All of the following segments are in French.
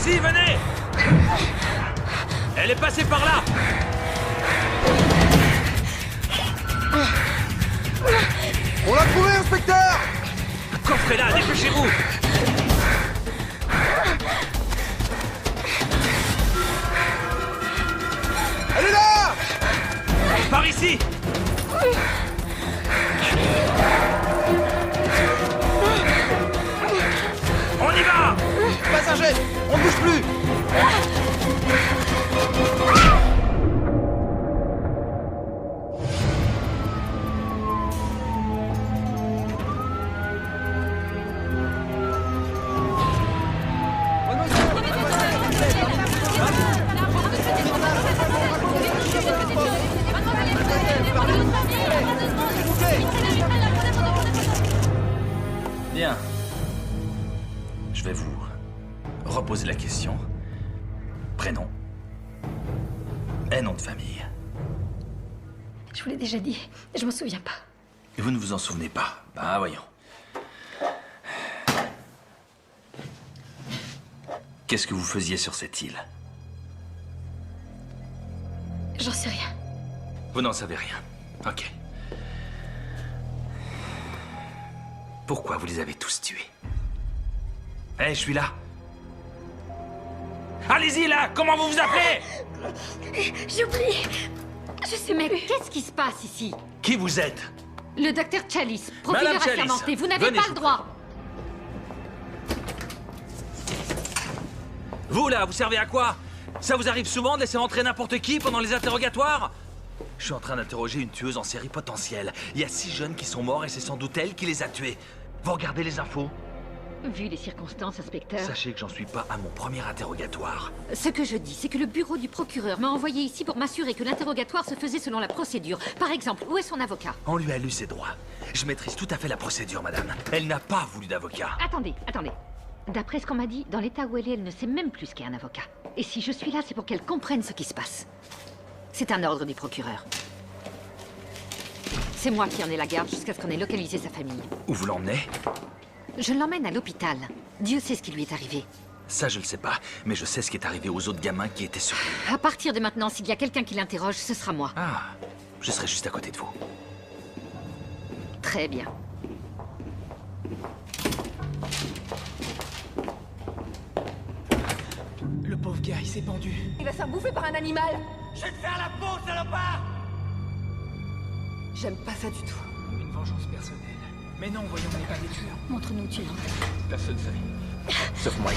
ici, venez! Elle est passée par là! On l'a trouvé, inspecteur! Le coffre est là, dépêchez-vous! Elle est là! Par ici! On y va! Passager, on ne bouge plus! Bien. Je vais vous reposer la question. Prénom. Et nom de famille. Je vous l'ai déjà dit, je m'en souviens pas. Et vous ne vous en souvenez pas? Bah voyons. Qu'est-ce que vous faisiez sur cette île? J'en sais rien. Vous n'en savez rien. Ok. Pourquoi vous les avez tous tués? Eh, je suis là. Allez-y, là! Comment vous vous appelez? J'ai oublié. Je sais même plus. Qu'est-ce qui se passe ici? Qui vous êtes? Le docteur Chalice, procureur Madame Chalice, assermenté, vous n'avez venez, pas je le vous droit. Vous, là, vous servez à quoi? Ça vous arrive souvent de laisser entrer n'importe qui pendant les interrogatoires? Je suis en train d'interroger une tueuse en série potentielle. Il y a 6 jeunes qui sont morts et c'est sans doute elle qui les a tués. Vous regardez les infos? Vu les circonstances, inspecteur, Sachez que j'en suis pas à mon premier interrogatoire. ce que je dis, c'est que le bureau du procureur m'a envoyé ici pour m'assurer que l'interrogatoire se faisait selon la procédure. Par exemple, où est son avocat? On lui a lu ses droits. Je maîtrise tout à fait la procédure, madame. Elle n'a pas voulu d'avocat. Attendez. D'après ce qu'on m'a dit, dans l'état où elle ne sait même plus ce qu'est un avocat. Et si je suis là, c'est pour qu'elle comprenne ce qui se passe. C'est un ordre du procureur. C'est moi qui en ai la garde jusqu'à ce qu'on ait localisé sa famille. Où vous l'emmenez? Je l'emmène à l'hôpital. Dieu sait ce qui lui est arrivé. Ça, je le sais pas. Mais je sais ce qui est arrivé aux autres gamins qui étaient sur l'île. À partir de maintenant, s'il y a quelqu'un qui l'interroge, ce sera moi. Ah, je serai juste à côté de vous. Très bien. Le pauvre gars, il s'est pendu. Il va se faire bouffer par un animal. Je vais te faire la peau, salopard! J'aime pas ça du tout. Une vengeance personnelle. Mais non, voyons, on n'est pas des tueurs. Montre-nous où tu l'as. Personne ne sait. Sauf moi.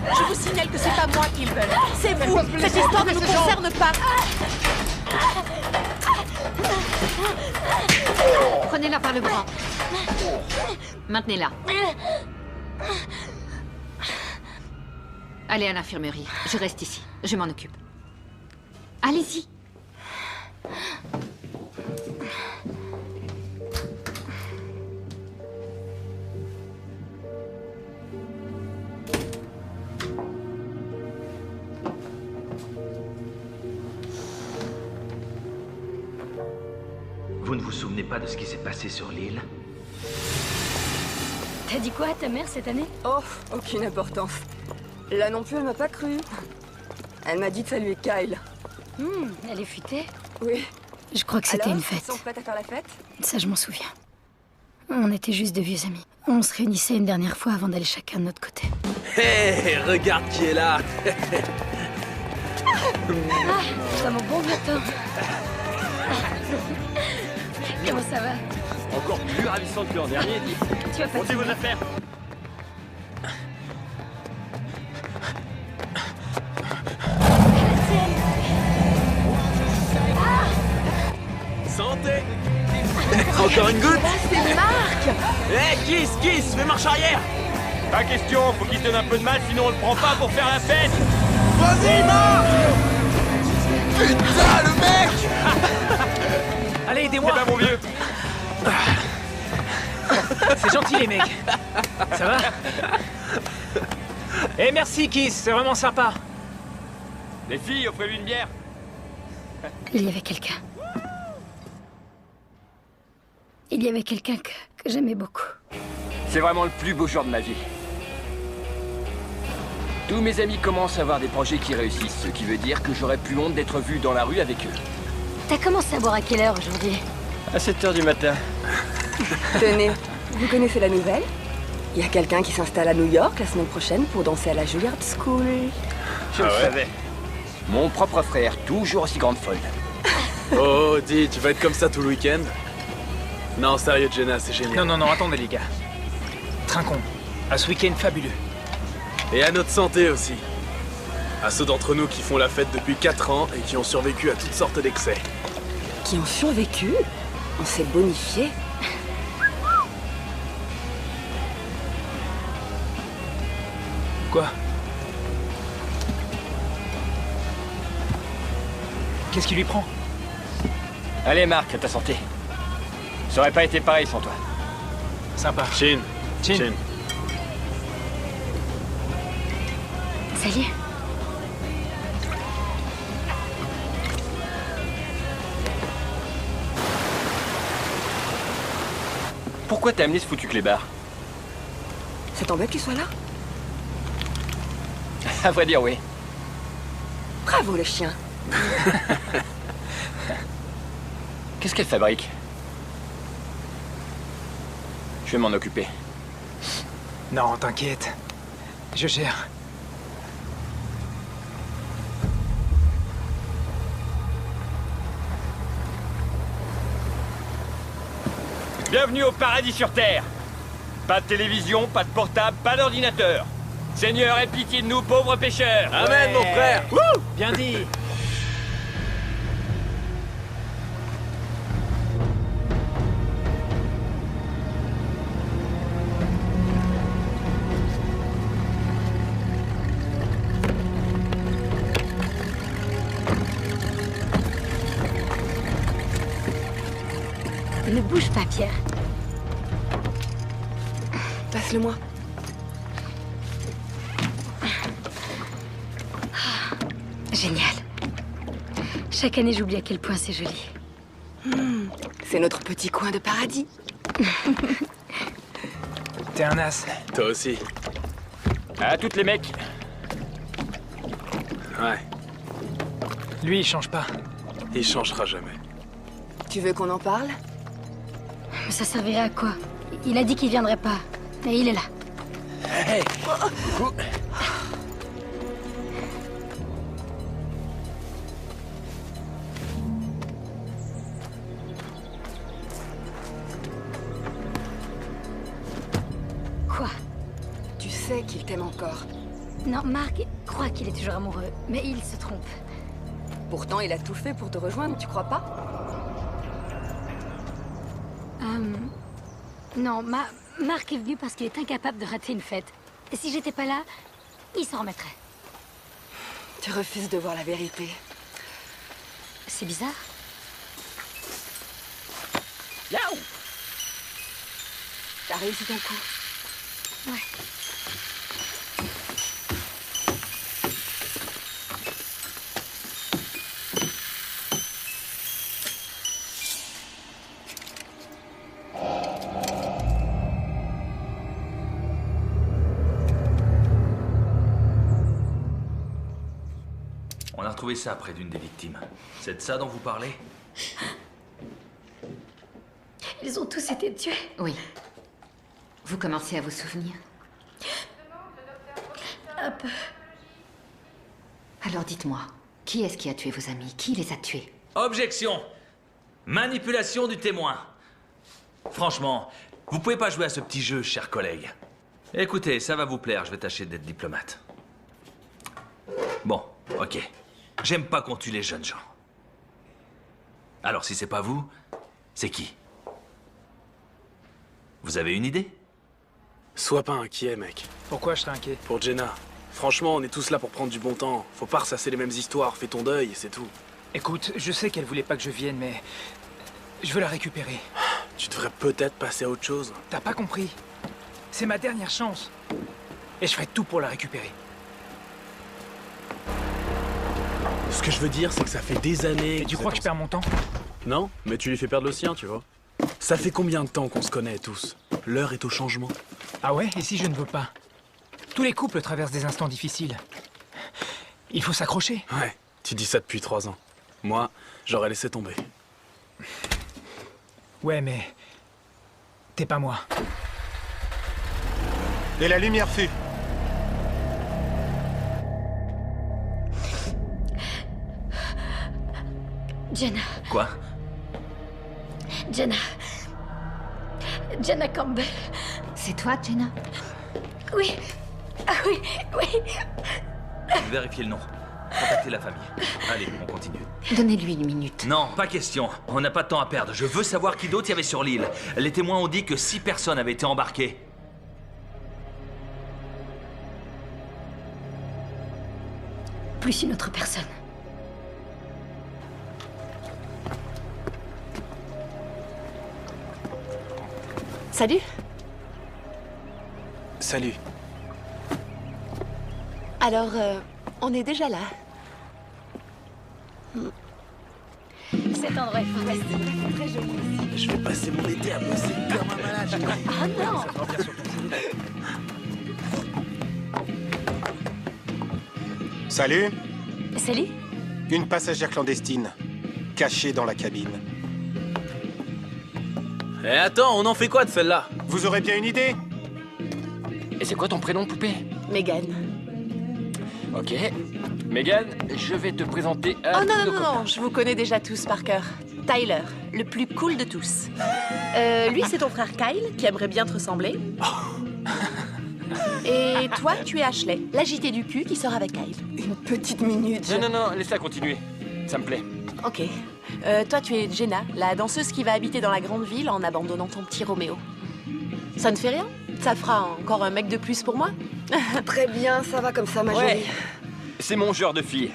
Je vous signale que c'est pas moi qu'ils veulent. C'est vous. Cette histoire ne nous concerne pas. Prenez-la par le bras. Maintenez-la. Allez à l'infirmerie. Je reste ici. Je m'en occupe. Allez-y. Vous ne vous souvenez pas de ce qui s'est passé sur l'île? T'as dit quoi à ta mère cette année? Oh, aucune importance. Là non plus, elle m'a pas cru. Elle m'a dit de saluer Kyle. Elle est futée? Oui. Je crois que c'était Alors, une fête. ils sont prêtes à faire la fête? Ça, je m'en souviens. On était juste de vieux amis. On se réunissait une dernière fois avant d'aller chacun de notre côté. Hé, regarde qui est là! T'as mon bon matin. Comment ça va? Encore plus ravissante que l'an dernier, dit. Tu vas pas Montez vos affaires. Santé. Encore une goutte? C'est Marc! Hé, Kiss, fais marche arrière! Pas question, faut qu'il se donne un peu de mal, sinon on le prend pas pour faire la fête. Vas-y, Marc! Putain, le mec! Allez, C'est aidez-moi. pas mon vieux. C'est gentil, les mecs. Ça va? Eh, merci, Kiss. C'est vraiment sympa. Les filles, offrez-lui une bière. Il y avait quelqu'un. Il y avait quelqu'un que j'aimais beaucoup. C'est vraiment le plus beau jour de ma vie. Tous mes amis commencent à avoir des projets qui réussissent, ce qui veut dire que j'aurais plus honte d'être vu dans la rue avec eux. T'as commencé à boire à quelle heure aujourd'hui? À 7h du matin. Tenez, vous connaissez la nouvelle? Il y a quelqu'un qui s'installe à New York la semaine prochaine pour danser à la Juilliard School. Je le savais. Mon propre frère, toujours aussi grande folle. Oh, dis, tu vas être comme ça tout le week-end? Non, sérieux, Jenna, c'est génial. Non, attendez les gars. Trinquons. À ce week-end fabuleux. Et à notre santé aussi. À ceux d'entre nous qui font la fête depuis 4 ans et qui ont survécu à toutes sortes d'excès. Qui ont survécu? On s'est bonifié. Quoi? Qu'est-ce qui lui prend? Allez, Marc, à ta santé. Ça aurait pas été pareil sans toi. Sympa. Chin. Chin. Ça y est. Pourquoi t'as amené ce foutu clébard? Ça t'embête qu'il soit là? À vrai dire, oui. Bravo le chien. Qu'est-ce qu'elle fabrique? Je vais m'en occuper. Non, t'inquiète. Je gère. Bienvenue au paradis sur Terre. Pas de télévision, pas de portable, pas d'ordinateur. Seigneur, aie pitié de nous, pauvres pêcheurs. Amen, mon frère. Wouh! Bien dit. Ne bouge pas, Pierre. Passe-le-moi. Génial. Chaque année, j'oublie à quel point c'est joli. C'est notre petit coin de paradis. T'es un as. Toi aussi. À toutes les mecs. Ouais, Lui, il change pas. il changera jamais. Tu veux qu'on en parle? Mais ça servirait à quoi? Il a dit qu'il viendrait pas. Et il est là. Hey. Quoi? Tu sais qu'il t'aime encore. Non, Marc croit qu'il est toujours amoureux, mais il se trompe. Pourtant, il a tout fait pour te rejoindre, tu crois pas? Non, Marc est venu parce qu'il est incapable de rater une fête. Et si j'étais pas là, il s'en remettrait. Tu refuses de voir la vérité. C'est bizarre. Yaou! T'as réussi ton coup. Ouais. On a retrouvé ça près d'une des victimes. C'est de ça dont vous parlez? Ils ont tous été tués. Oui. Vous commencez à vous souvenir? Un peu. Alors dites-moi, qui est-ce qui a tué vos amis? Qui les a tués? Objection! Manipulation du témoin. Franchement, vous pouvez pas jouer à ce petit jeu, chers collègues. Écoutez, ça va vous plaire, je vais tâcher d'être diplomate. Bon, ok. J'aime pas qu'on tue les jeunes gens. Alors si c'est pas vous, c'est qui? Vous avez une idée? Sois pas inquiet, mec. Pourquoi je serais inquiet? Pour Jenna. Franchement, on est tous là pour prendre du bon temps. Faut pas ressasser les mêmes histoires. Fais ton deuil, c'est tout. Écoute, je sais qu'elle voulait pas que je vienne, mais... je veux la récupérer. Tu devrais peut-être passer à autre chose. T'as pas compris? C'est ma dernière chance. Et je ferai tout pour la récupérer. Ce que je veux dire, c'est que ça fait des années... Et tu crois que je perds mon temps? Non, mais tu lui fais perdre le sien, tu vois. Ça fait combien de temps qu'on se connaît tous? L'heure est au changement. Ah ouais? Et si je ne veux pas? Tous les couples traversent des instants difficiles. Il faut s'accrocher. Ouais, tu dis ça depuis 3 ans. Moi, j'aurais laissé tomber. Ouais, mais... t'es pas moi. Et la lumière fut. Jenna. Quoi? Jenna. Jenna Campbell. C'est toi, Jenna? Oui. Ah oui, oui. Vérifiez le nom. Contactez la famille. Allez, on continue. Donnez-lui une minute. Non, pas question. On n'a pas de temps à perdre. Je veux savoir qui d'autre il y avait sur l'île. Les témoins ont dit que 6 personnes avaient été embarquées. Plus une autre personne. Salut. Salut. Alors, on est déjà là. Cet endroit est fantastique. Très joli. Je vais passer mon été à bosser comme un malade. Ah non. Salut, Salut. une passagère clandestine, cachée dans la cabine. Eh attends, on en fait quoi de celle-là? Vous aurez bien une idée? Et c'est quoi ton prénom, poupée? Megan. Ok. Megan, je vais te présenter à Oh non, nos non, copains. non, je vous connais déjà tous par cœur. Tyler, le plus cool de tous. Lui, c'est ton frère Kyle, qui aimerait bien te ressembler. Et toi, tu es Ashley, l'agité du cul qui sort avec Kyle. Une petite minute. Non, non, non, laisse-la continuer. Ça me plaît. Ok. Toi, tu es Jenna, la danseuse qui va habiter dans la grande ville en abandonnant ton petit Roméo. Ça ne fait rien? Ça fera encore un mec de plus pour moi? Très bien, ça va comme ça, ma Ouais. jolie. C'est mon genre de fille.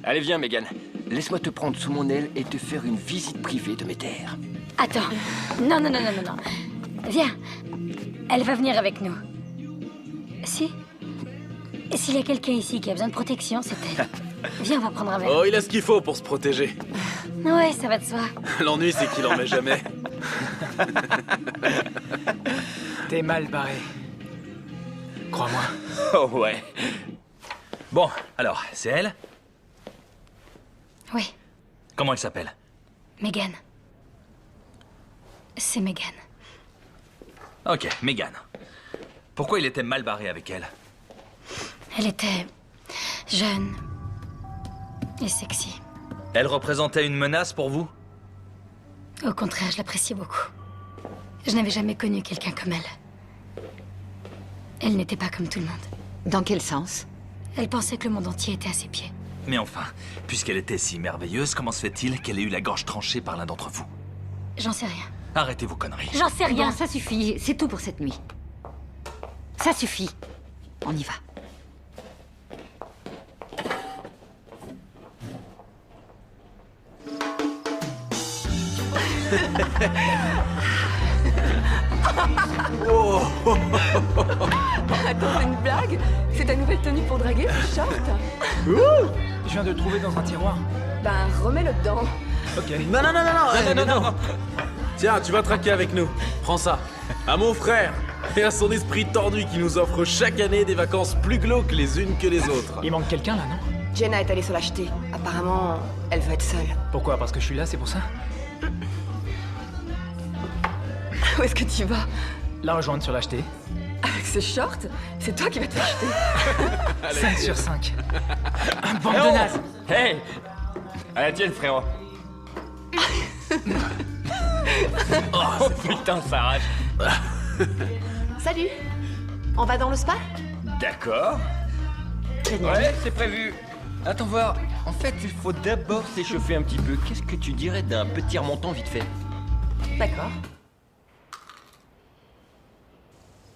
Allez, viens, Megan. Laisse-moi te prendre sous mon aile et te faire une visite privée de mes terres. Attends. Non, non, non, non, non, non. Viens. Elle va venir avec nous. Si. S'il y a quelqu'un ici qui a besoin de protection, c'est elle. Viens, on va prendre un verre. Oh, il a ce qu'il faut pour se protéger. Ouais, ça va de soi. L'ennui, c'est qu'il en met jamais. T'es mal barré. Crois-moi. Oh ouais. Bon, alors, c'est elle? Oui, Comment elle s'appelle? Megan. C'est Megan. Ok, Megan. Pourquoi il était mal barré avec elle? Elle était jeune et sexy. Elle représentait une menace pour vous? Au contraire, je l'appréciais beaucoup. Je n'avais jamais connu quelqu'un comme elle. Elle n'était pas comme tout le monde. Dans quel sens? Elle pensait que le monde entier était à ses pieds. Mais enfin, puisqu'elle était si merveilleuse, comment se fait-il qu'elle ait eu la gorge tranchée par l'un d'entre vous? J'en sais rien. Arrêtez vos conneries. J'en sais rien. Bon, ça suffit. C'est tout pour cette nuit. Ça suffit. On y va. Attends, c'est une blague? C'est ta nouvelle tenue pour draguer, ce short? Je viens de le trouver dans un tiroir. Ben, remets-le dedans. Ok. Non, non, non, non, non, non, non. Tiens, tu vas traquer avec nous. Prends ça. À mon frère et à son esprit tordu qui nous offre chaque année des vacances plus glauques les unes que les autres. Il manque quelqu'un là, non? Jenna est allée se l'acheter. Apparemment, elle veut être seule. Pourquoi? Parce que je suis là, c'est pour ça? Où est-ce que tu vas? La rejoindre sur l'acheter. Avec ce short? C'est toi qui vas te l'acheter. 5 sur 5. Un bande Eh de oh nazes. Hey! À la tienne, frérot. Oh putain, ça arrache. Salut. On va dans le spa? D'accord. Génial. Ouais, c'est prévu. Attends voir. En fait, il faut d'abord s'échauffer un petit peu. Qu'est-ce que tu dirais d'un petit remontant vite fait? D'accord.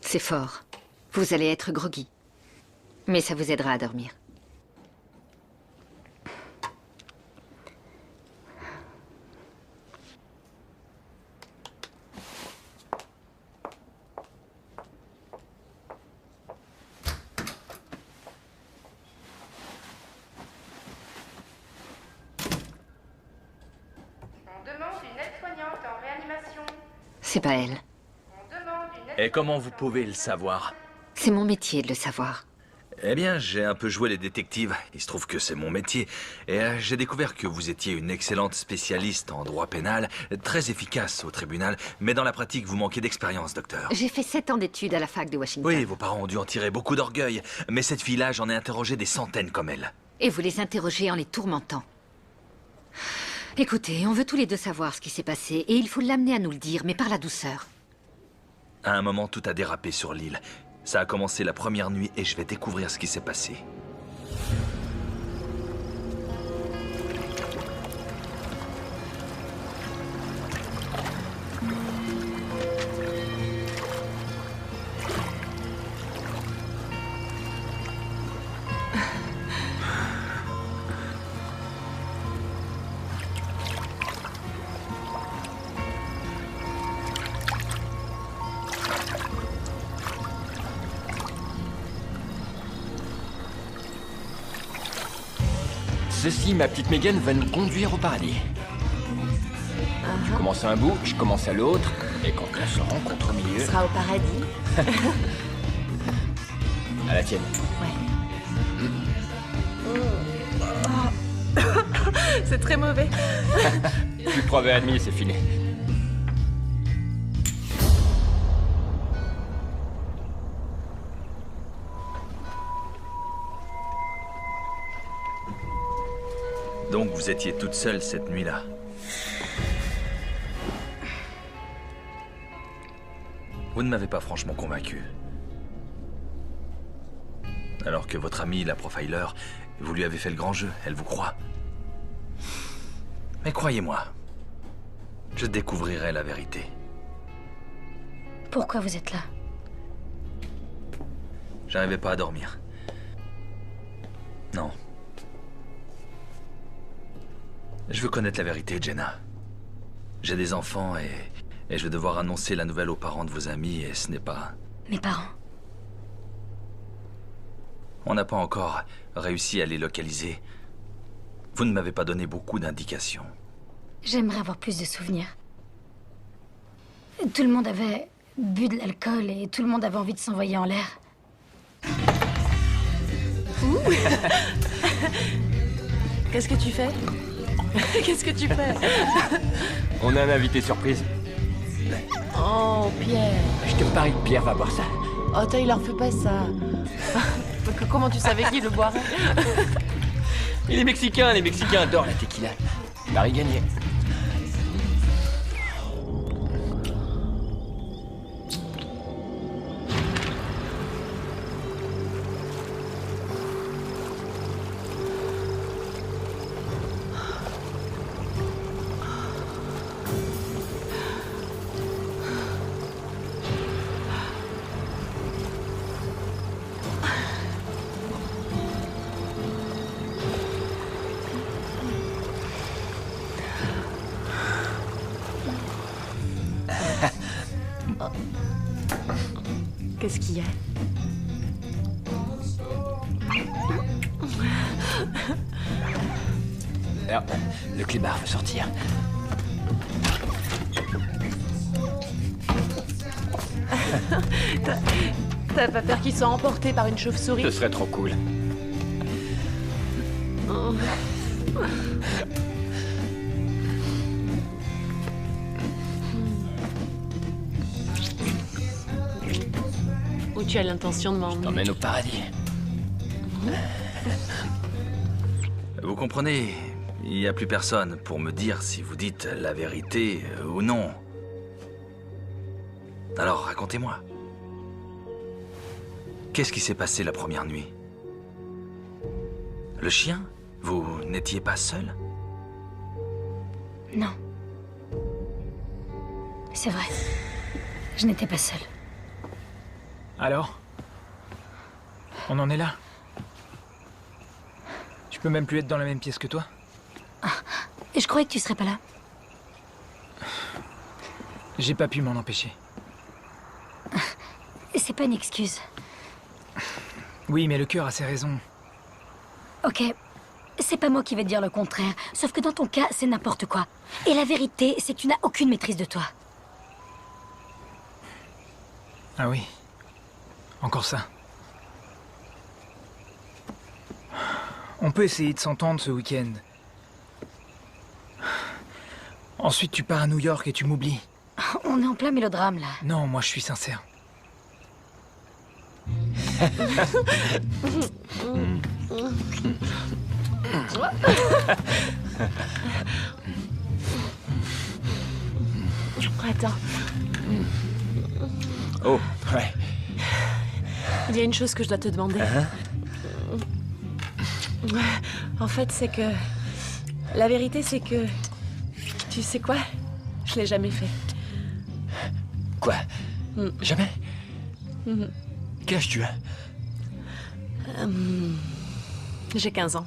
C'est fort. Vous allez être groggy. Mais ça vous aidera à dormir. On demande une aide-soignante en réanimation. C'est pas elle. On demande une aide... Et comment vous pouvez le savoir? C'est mon métier de le savoir. Eh bien, j'ai un peu joué les détectives. Il se trouve que c'est mon métier. Et j'ai découvert que vous étiez une excellente spécialiste en droit pénal, très efficace au tribunal, mais dans la pratique, vous manquez d'expérience, docteur. J'ai fait 7 ans d'études à la fac de Washington. Oui, vos parents ont dû en tirer beaucoup d'orgueil. Mais cette fille-là, j'en ai interrogé des centaines comme elle. Et vous les interrogez en les tourmentant. Écoutez, on veut tous les deux savoir ce qui s'est passé, et il faut l'amener à nous le dire, mais par la douceur. À un moment, tout a dérapé sur l'île. Ça a commencé la première nuit et je vais découvrir ce qui s'est passé. Ceci, ma petite Megan, va nous conduire au paradis. Tu commences à un bout, je commence à l'autre, et quand on se rencontre au milieu... Ce sera au paradis. À la tienne. C'est très mauvais. Plus de 3 verres et demi, c'est fini. Donc vous étiez toute seule cette nuit-là. Vous ne m'avez pas franchement convaincu. Alors que votre amie, la profiler, vous lui avez fait le grand jeu, elle vous croit. Mais croyez-moi, je découvrirai la vérité. Pourquoi vous êtes là? J'arrivais pas à dormir. Non. Je veux connaître la vérité, Jenna. J'ai des enfants et je vais devoir annoncer la nouvelle aux parents de vos amis et ce n'est pas... Mes parents? On n'a pas encore réussi à les localiser. Vous ne m'avez pas donné beaucoup d'indications. J'aimerais avoir plus de souvenirs. Tout le monde avait bu de l'alcool et tout le monde avait envie de s'envoyer en l'air. Qu'est-ce que tu fais? Qu'est-ce que tu fais? On a un invité surprise. Oh, Pierre. Je te parie que Pierre va boire ça. Oh, Tyler, fais pas ça. Comment tu savais qu'il le boirait? Et les Mexicains adorent la tequila. Paris gagné. Qu'est-ce qu'il y a? Alors, le clébard veut sortir. T'as pas peur qu'il soit emporté par une chauve-souris? Ce serait trop cool. Oh. Où tu as l'intention de m'emmener? T'emmène au paradis. Vous comprenez, il n'y a plus personne pour me dire si vous dites la vérité ou non. Alors racontez-moi. Qu'est-ce qui s'est passé la première nuit? Le chien? Vous n'étiez pas seul? Non. C'est vrai. Je n'étais pas seule. Alors? On en est là? Je peux même plus être dans la même pièce que toi? Et je croyais que tu serais pas là. J'ai pas pu m'en empêcher. C'est pas une excuse. Oui, mais le cœur a ses raisons. Ok. C'est pas moi qui vais te dire le contraire. Sauf que dans ton cas, c'est n'importe quoi. Et la vérité, c'est que tu n'as aucune maîtrise de toi. Ah oui? Encore ça. On peut essayer de s'entendre ce week-end. Ensuite, tu pars à New York et tu m'oublies. On est en plein mélodrame, là. Non, moi je suis sincère. Attends. Oh, ouais. Il y a une chose que je dois te demander. En fait, c'est que... La vérité, c'est que... Tu sais quoi? Je l'ai jamais fait. Quoi? Jamais? Quel âge tu as? J'ai 15 ans.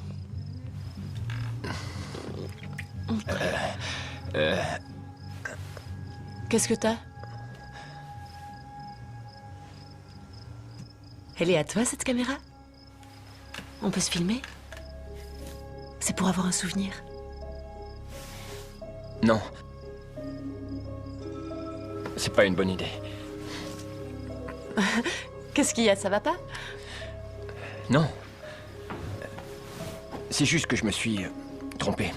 Qu'est-ce que t'as? Elle est à toi, cette caméra? On peut se filmer? C'est pour avoir un souvenir. Non. C'est pas une bonne idée. Qu'est-ce qu'il y a? Ça va pas? Non. C'est juste que je me suis trompé.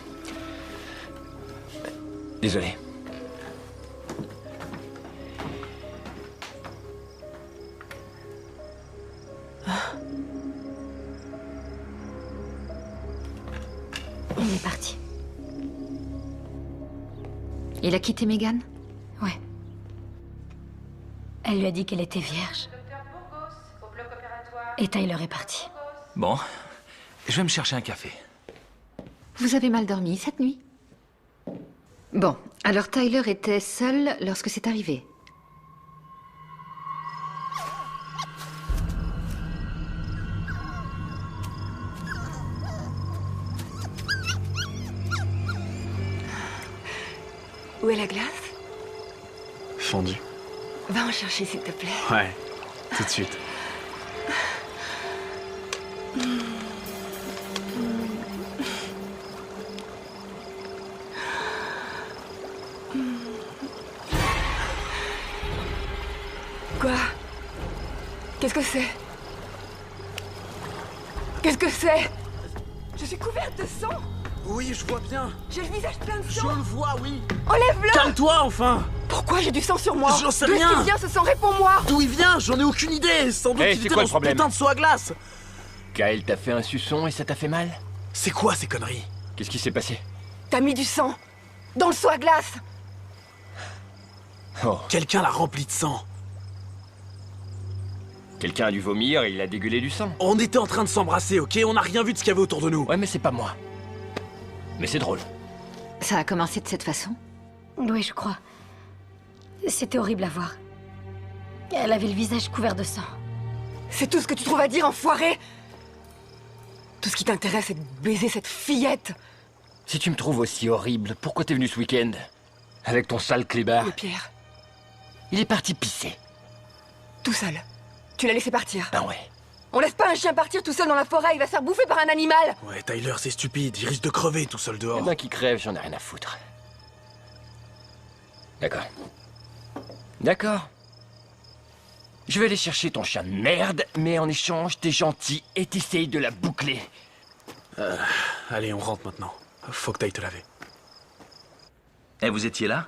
Désolé. Il est parti. Il a quitté Megan? Ouais. Elle lui a dit qu'elle était vierge. Et Tyler est parti. Bon, je vais me chercher un café. Vous avez mal dormi cette nuit? Bon, alors Tyler était seul lorsque c'est arrivé. Où est la glace? Fondue. Va en chercher, s'il te plaît. Ouais, tout de suite. Quoi? Qu'est-ce que c'est? Qu'est-ce que c'est? Je suis couverte de sang! Oui, je vois bien. J'ai le visage plein de Je sang! le vois, oui. Enlève-le! Calme-toi, enfin. Pourquoi j'ai du sang sur moi? J'en sais D'où est-ce rien. qu'il vient ce sang? Réponds-moi! D'où il vient? J'en ai aucune idée. Sans doute Hey, qu'il c'est était quoi dans le ce problème? putain de seau à glace. Kyle t'a fait un suçon et ça t'a fait mal? C'est quoi ces conneries? Qu'est-ce qui s'est passé? T'as mis du sang! Dans le seau à glace! Oh, Quelqu'un l'a rempli de sang. quelqu'un a dû vomir et il a dégueulé du sang. On était en train de s'embrasser, ok? On n'a rien vu de ce qu'il y avait autour de nous. Ouais, mais c'est pas moi. Mais c'est drôle. Ça a commencé de cette façon? Oui, je crois. C'était horrible à voir. Elle avait le visage couvert de sang. C'est tout ce que tu trouves à dire, enfoiré! Tout ce qui t'intéresse, c'est de baiser cette fillette! Si tu me trouves aussi horrible, pourquoi t'es venu ce week-end? Avec ton sale clébard. Et Pierre, Il est parti pisser. tout seul. Tu l'as laissé partir. Ben ouais. On laisse pas un chien partir tout seul dans la forêt, il va se faire bouffer par un animal! Ouais, Tyler, c'est stupide. Il risque de crever tout seul Eh dehors. ben qui crève, j'en ai rien à foutre. D'accord. D'accord. Je vais aller chercher ton chien de merde, mais en échange, t'es gentil et t'essayes de la boucler. Allez, on rentre maintenant. Faut que t'ailles te laver. Et vous étiez là?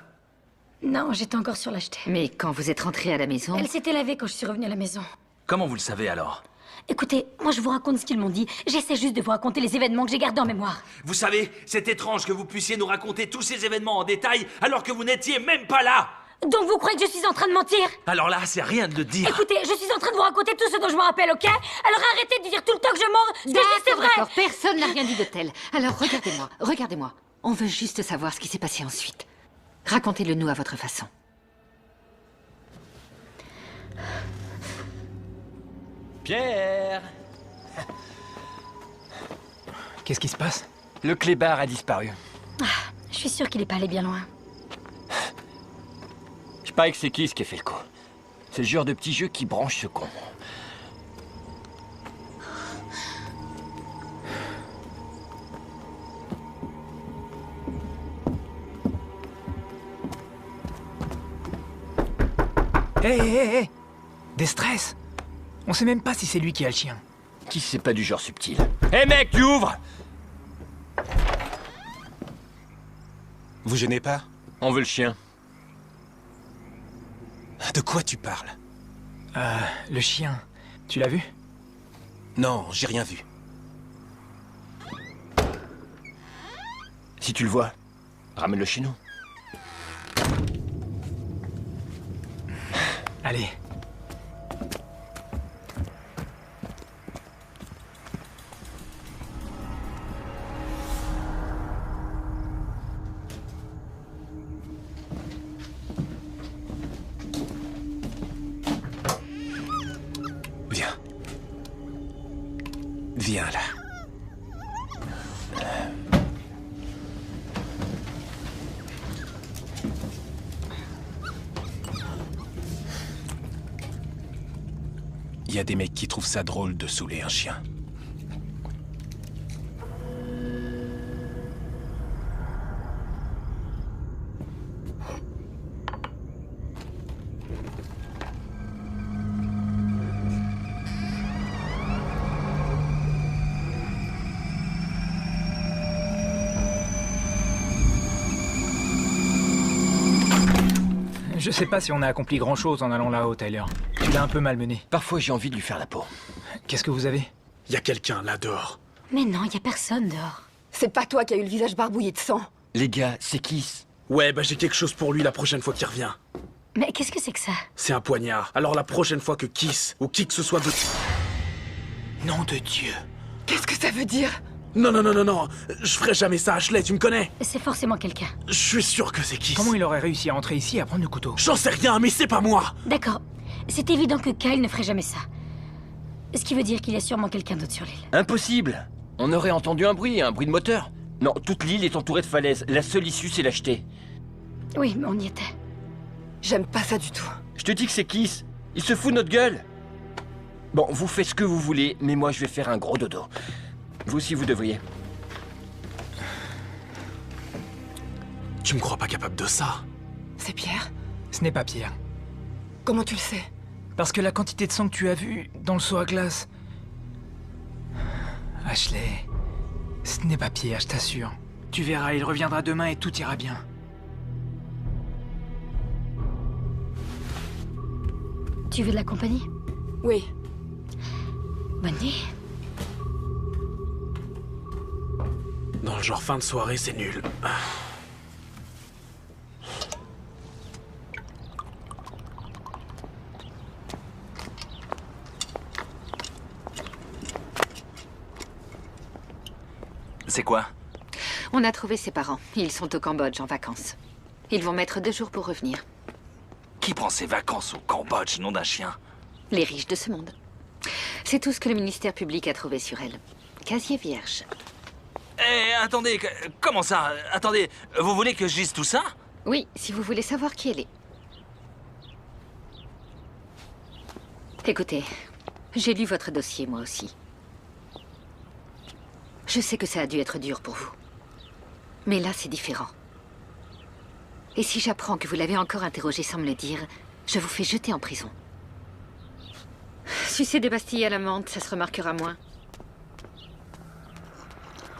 Non, j'étais encore sur l'acheter. Mais quand vous êtes rentré à la maison... Elle s'était lavée quand je suis revenue à la maison. Comment vous le savez alors? Écoutez, moi je vous raconte ce qu'ils m'ont dit. J'essaie juste de vous raconter les événements que j'ai gardés en mémoire. Vous savez, c'est étrange que vous puissiez nous raconter tous ces événements en détail alors que vous n'étiez même pas là! Donc vous croyez que je suis en train de mentir? Alors là, c'est rien de le dire. Écoutez, je suis en train de vous raconter tout ce dont je me rappelle, ok? Alors arrêtez de dire tout le temps que je mens. Ce que je dis, c'est vrai. D'accord, personne n'a rien dit de tel. Alors regardez-moi, regardez-moi. On veut juste savoir ce qui s'est passé ensuite. Racontez-le nous à votre façon. Pierre! Qu'est-ce qui se passe? Le clébard a disparu. Je suis sûre qu'il est pas allé bien loin. Je parie que c'est qui a fait le coup. C'est le genre de petit jeu qui branche ce con. Hé, hé, hé! Des stress! On sait même pas si c'est lui qui a le chien. Qui c'est pas du genre subtil. Hé mec, tu ouvres! Vous gênez pas? On veut le chien. De quoi tu parles? Le chien. Tu l'as vu? Non, j'ai rien vu. Si tu le vois, ramène-le chez nous. Allez. Viens. Viens là. Il y a des mecs qui trouvent ça drôle de saouler un chien. Je sais pas si on a accompli grand-chose en allant là-haut, Tyler. Tu l'as un peu malmené. Parfois, j'ai envie de lui faire la peau. Qu'est-ce que vous avez? Y a quelqu'un là dehors. Mais non, y a personne dehors. C'est pas toi qui as eu le visage barbouillé de sang. Les gars, c'est Kiss. Ouais, bah j'ai quelque chose pour lui la prochaine fois qu'il revient. Mais qu'est-ce que c'est que ça? C'est un poignard. Alors la prochaine fois que Kiss, ou qui que ce soit de... Nom de Dieu. Qu'est-ce que ça veut dire? Non, non, non, non, non. Je ferai jamais ça, Ashley, tu me connais. C'est forcément quelqu'un. Je suis sûr que c'est Kiss. Comment il aurait réussi à entrer ici et à prendre le couteau? J'en sais rien, mais c'est pas moi. D'accord. C'est évident que Kyle ne ferait jamais ça. Ce qui veut dire qu'il y a sûrement quelqu'un d'autre sur l'île. Impossible. On aurait entendu un bruit de moteur. Non, toute l'île est entourée de falaises. La seule issue, c'est l'acheter. Oui, mais on y était. J'aime pas ça du tout. Je te dis que c'est Kiss. Il se fout de notre gueule. Bon, vous faites ce que vous voulez, mais moi, je vais faire un gros dodo. Vous aussi, vous devriez. Tu me crois pas capable de ça? C'est Pierre? Ce n'est pas Pierre. Comment tu le sais? Parce que la quantité de sang que tu as vu dans le seau à glace... Ashley, ce n'est pas Pierre, je t'assure. Tu verras, il reviendra demain et tout ira bien. Tu veux de la compagnie? Oui. Bonne nuit. Dans le genre fin de soirée, c'est nul. C'est quoi? On a trouvé ses parents. Ils sont au Cambodge en vacances. Ils vont mettre 2 jours pour revenir. Qui prend ses vacances au Cambodge, nom d'un chien? Les riches de ce monde. C'est tout ce que le ministère public a trouvé sur elle. Casier vierge. Eh, attendez, comment ça? Attendez, vous voulez que je lise tout ça? Oui, si vous voulez savoir qui elle est. Écoutez, j'ai lu votre dossier, moi aussi. Je sais que ça a dû être dur pour vous. Mais là, c'est différent. Et si j'apprends que vous l'avez encore interrogé sans me le dire, je vous fais jeter en prison. Sucer des pastilles à la menthe, ça se remarquera moins.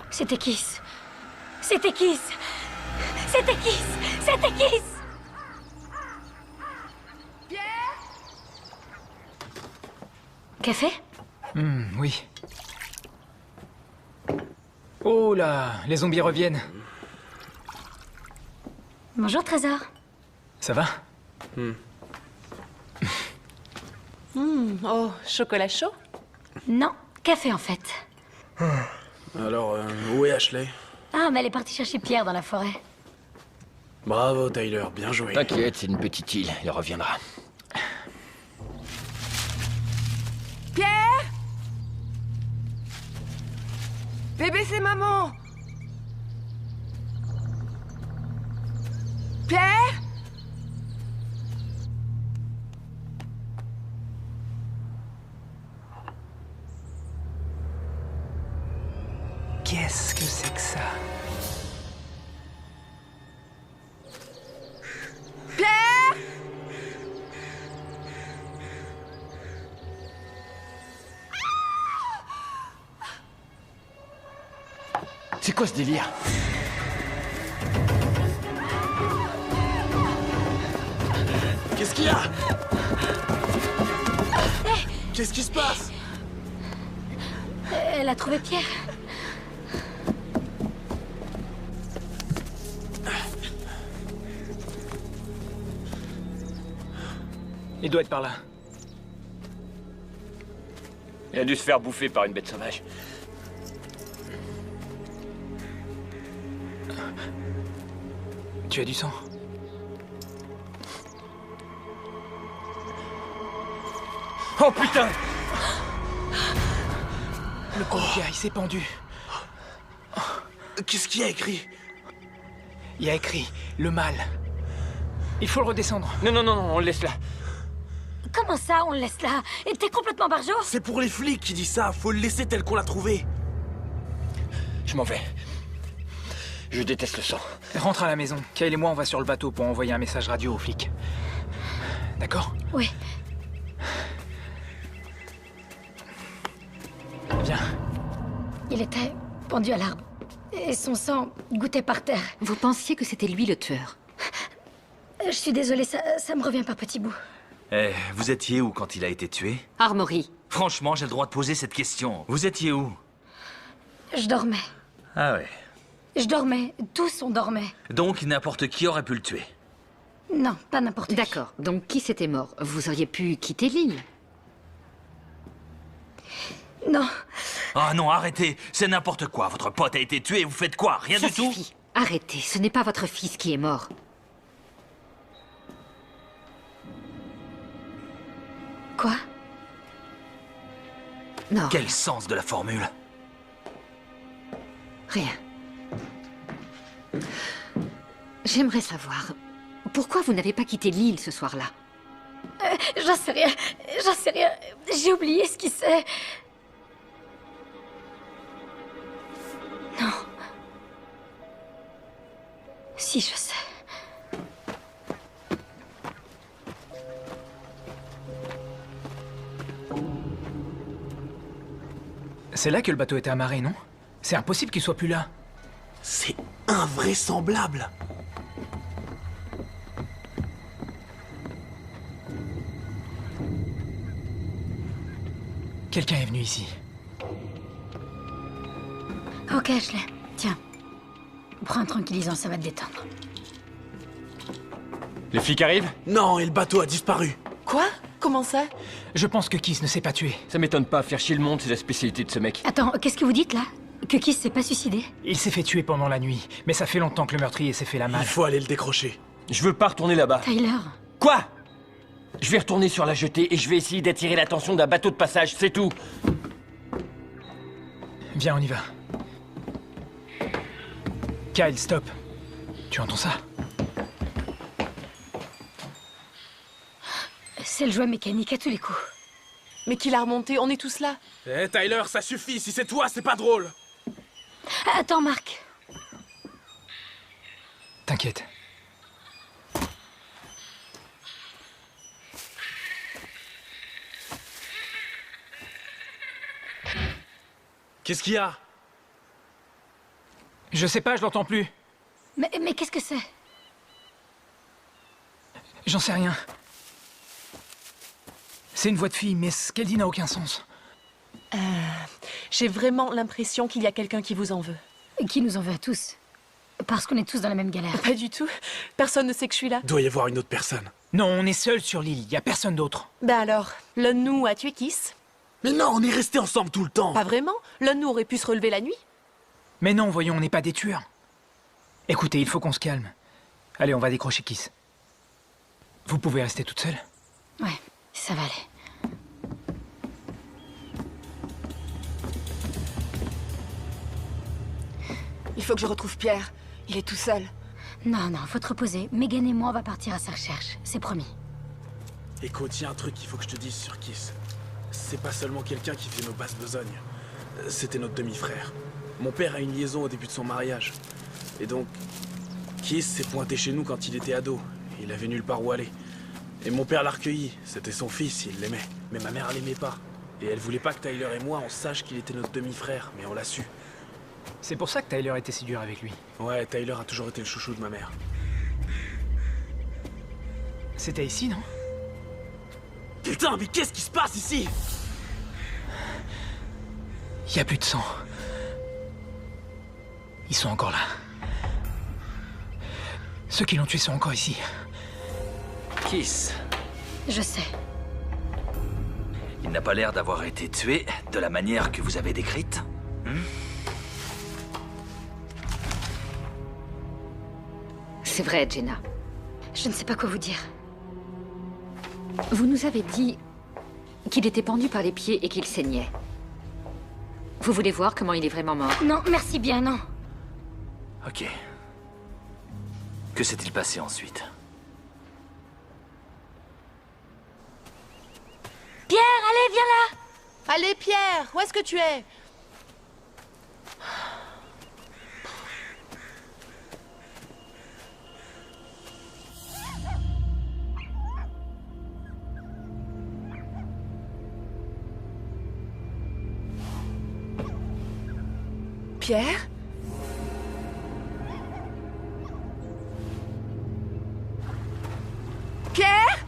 C'était Kiss. C'était Kiss. C'était Kiss. C'était Kiss. Café? Oui. Oh là, les zombies reviennent. Bonjour, Trésor. Ça va? Oh, chocolat chaud? Non, café en fait. Alors, où est Ashley? Ah, mais elle est partie chercher Pierre dans la forêt. Bravo, Tyler, bien joué. T'inquiète, c'est une petite île, il reviendra. Pierre? Bébé, c'est maman! Pierre? Qu'est-ce que c'est que ça? Pierre? C'est quoi ce délire? Qu'est-ce qu'il y a? Qu'est-ce qui se passe? Elle a trouvé Pierre. Il doit être par là. Il a dû se faire bouffer par une bête sauvage. Tu as du sang? Oh putain! Le pauvre gars, il s'est pendu. Qu'est-ce qu'il y a écrit? Il y a écrit le mal. Il faut le redescendre. Non, non, non, non, on le laisse là. Comment ça, on le laisse là? Et t'es complètement barjot? C'est pour les flics qui dit ça. Faut le laisser tel qu'on l'a trouvé. Je m'en vais. Je déteste le sang. Rentre à la maison. Kyle et moi, on va sur le bateau pour envoyer un message radio aux flics. D'accord? Oui. Viens. Il était pendu à l'arbre. Et son sang gouttait par terre. Vous pensiez que c'était lui le tueur? Je suis désolée, ça me revient par petits bouts. Eh, vous étiez où quand il a été tué? Armory. Franchement, j'ai le droit de poser cette question. Vous étiez où? Je dormais. Ah ouais. Je dormais. Tous on dormait. Donc n'importe qui aurait pu le tuer? Non, pas n'importe qui. D'accord. Donc qui c'était mort? Vous auriez pu quitter l'île? Non. Ah non, arrêtez. C'est n'importe quoi. Votre pote a été tué et vous faites quoi? Rien Ça du tout? suffit. Arrêtez, ce n'est pas votre fils qui est mort. Quoi? Non. Quel sens de la formule? Rien. J'aimerais savoir, pourquoi vous n'avez pas quitté l'île ce soir-là? J'en sais rien. J'en sais rien. J'ai oublié ce qui c'est. Non. Si, je sais. C'est là que le bateau était amarré, non? C'est impossible qu'il soit plus là. C'est invraisemblable. Quelqu'un est venu ici. Ok, Ashley. Tiens. Prends un tranquillisant, ça va te détendre. Les flics arrivent? Non, et le bateau a disparu. Quoi? Comment ça? Je pense que Kiss ne s'est pas tué. Ça m'étonne pas, faire chier le monde, c'est la spécialité de ce mec. Attends, qu'est-ce que vous dites là? Que Kiss s'est pas suicidé? Il s'est fait tuer pendant la nuit, mais ça fait longtemps que le meurtrier s'est fait la malle. Il faut aller le décrocher. Je veux pas retourner là-bas. Tyler. Quoi? Je vais retourner sur la jetée et je vais essayer d'attirer l'attention d'un bateau de passage, c'est tout. Viens, on y va. Kyle, stop. Tu entends ça? C'est le jouet mécanique à tous les coups. Mais qui l'a remonté? On est tous là. Eh, Tyler, ça suffit. Si c'est toi, c'est pas drôle. Attends, Marc. T'inquiète. Qu'est-ce qu'il y a? Je sais pas, je l'entends plus. Mais qu'est-ce que c'est? J'en sais rien. C'est une voix de fille, mais ce qu'elle dit n'a aucun sens. J'ai vraiment l'impression qu'il y a quelqu'un qui vous en veut. Qui nous en veut à tous. Parce qu'on est tous dans la même galère. Pas du tout. Personne ne sait que je suis là. Doit y avoir une autre personne. Non, on est seuls sur l'île, y a personne d'autre. Ben alors, l'un de nous a tué Kiss? Mais non, on est restés ensemble tout le temps. Pas vraiment. L'un de nous aurait pu se relever la nuit. Mais non, voyons, on n'est pas des tueurs. Écoutez, il faut qu'on se calme. Allez, on va décrocher Kiss. Vous pouvez rester toute seule? Ouais, ça va aller. Il faut que je retrouve Pierre. Il est tout seul. Non, faut te reposer. Megan et moi, on va partir à sa recherche. C'est promis. Écoute, y a un truc qu'il faut que je te dise sur Kiss. C'est pas seulement quelqu'un qui fait nos basses besognes. C'était notre demi-frère. Mon père a une liaison au début de son mariage. Et donc, Kiss s'est pointé chez nous quand il était ado. Il avait nulle part où aller. Et mon père l'a recueilli. C'était son fils, il l'aimait. Mais ma mère l'aimait pas. Et elle voulait pas que Tyler et moi, on sache qu'il était notre demi-frère, mais on l'a su. C'est pour ça que Tyler était si dur avec lui. Ouais, Tyler a toujours été le chouchou de ma mère. C'était ici, non? Putain, mais qu'est-ce qui se passe ici? Y a plus de sang. Ils sont encore là. Ceux qui l'ont tué sont encore ici. Kiss. Je sais. Il n'a pas l'air d'avoir été tué de la manière que vous avez décrite. C'est vrai, Jenna. Je ne sais pas quoi vous dire. Vous nous avez dit qu'il était pendu par les pieds et qu'il saignait. Vous voulez voir comment il est vraiment mort? Non, merci bien, non. Ok. Que s'est-il passé ensuite? Pierre, allez, viens là! Allez, Pierre, où est-ce que tu es? Pierre? Pierre?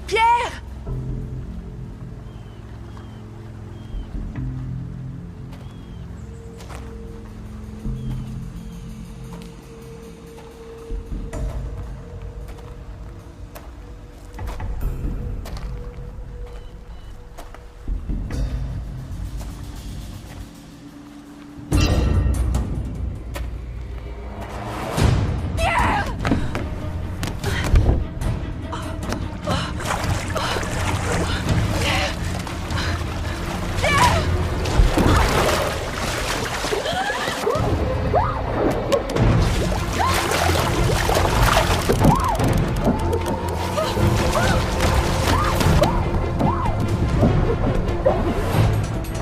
Pierre?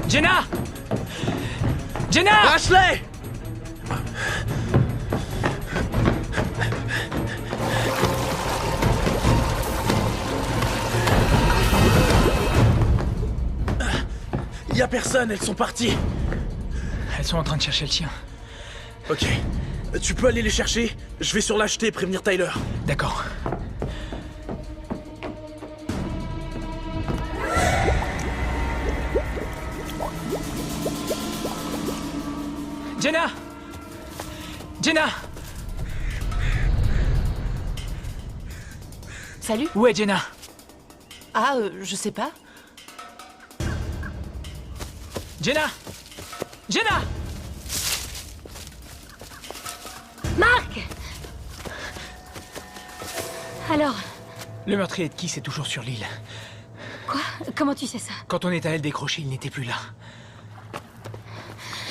Jenna! Jenna! Ashley! Y a personne, elles sont parties. Elles sont en train de chercher le chien. Ok. Tu peux aller les chercher? Je vais sur l'acheter et prévenir Tyler. D'accord. Jenna! Jenna! Salut. Où est Jenna? Ah, je sais pas. Jenna! Jenna! Marc! Alors, Le meurtrier de Kiss est toujours sur l'île. quoi? Comment tu sais ça? Quand on est allé le décrocher, il n'était plus là.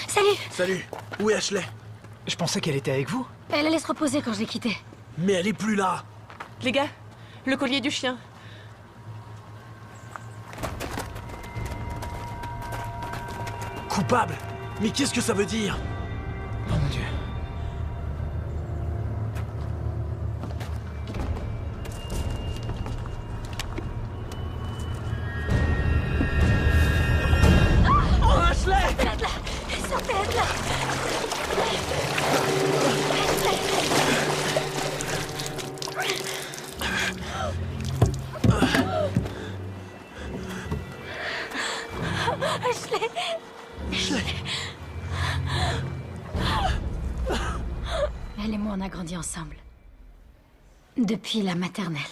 Salut! Salut. Où est Ashley? Je pensais qu'elle était avec vous. Elle allait se reposer quand je l'ai quittée. Mais elle est plus là. Les gars, le collier du chien. Coupable? Mais qu'est-ce que ça veut dire? Oh mon Dieu. Oh, Ashley! Aide là! Sortez, aide là! Ashley! Elle et moi, on a grandi ensemble. Depuis la maternelle.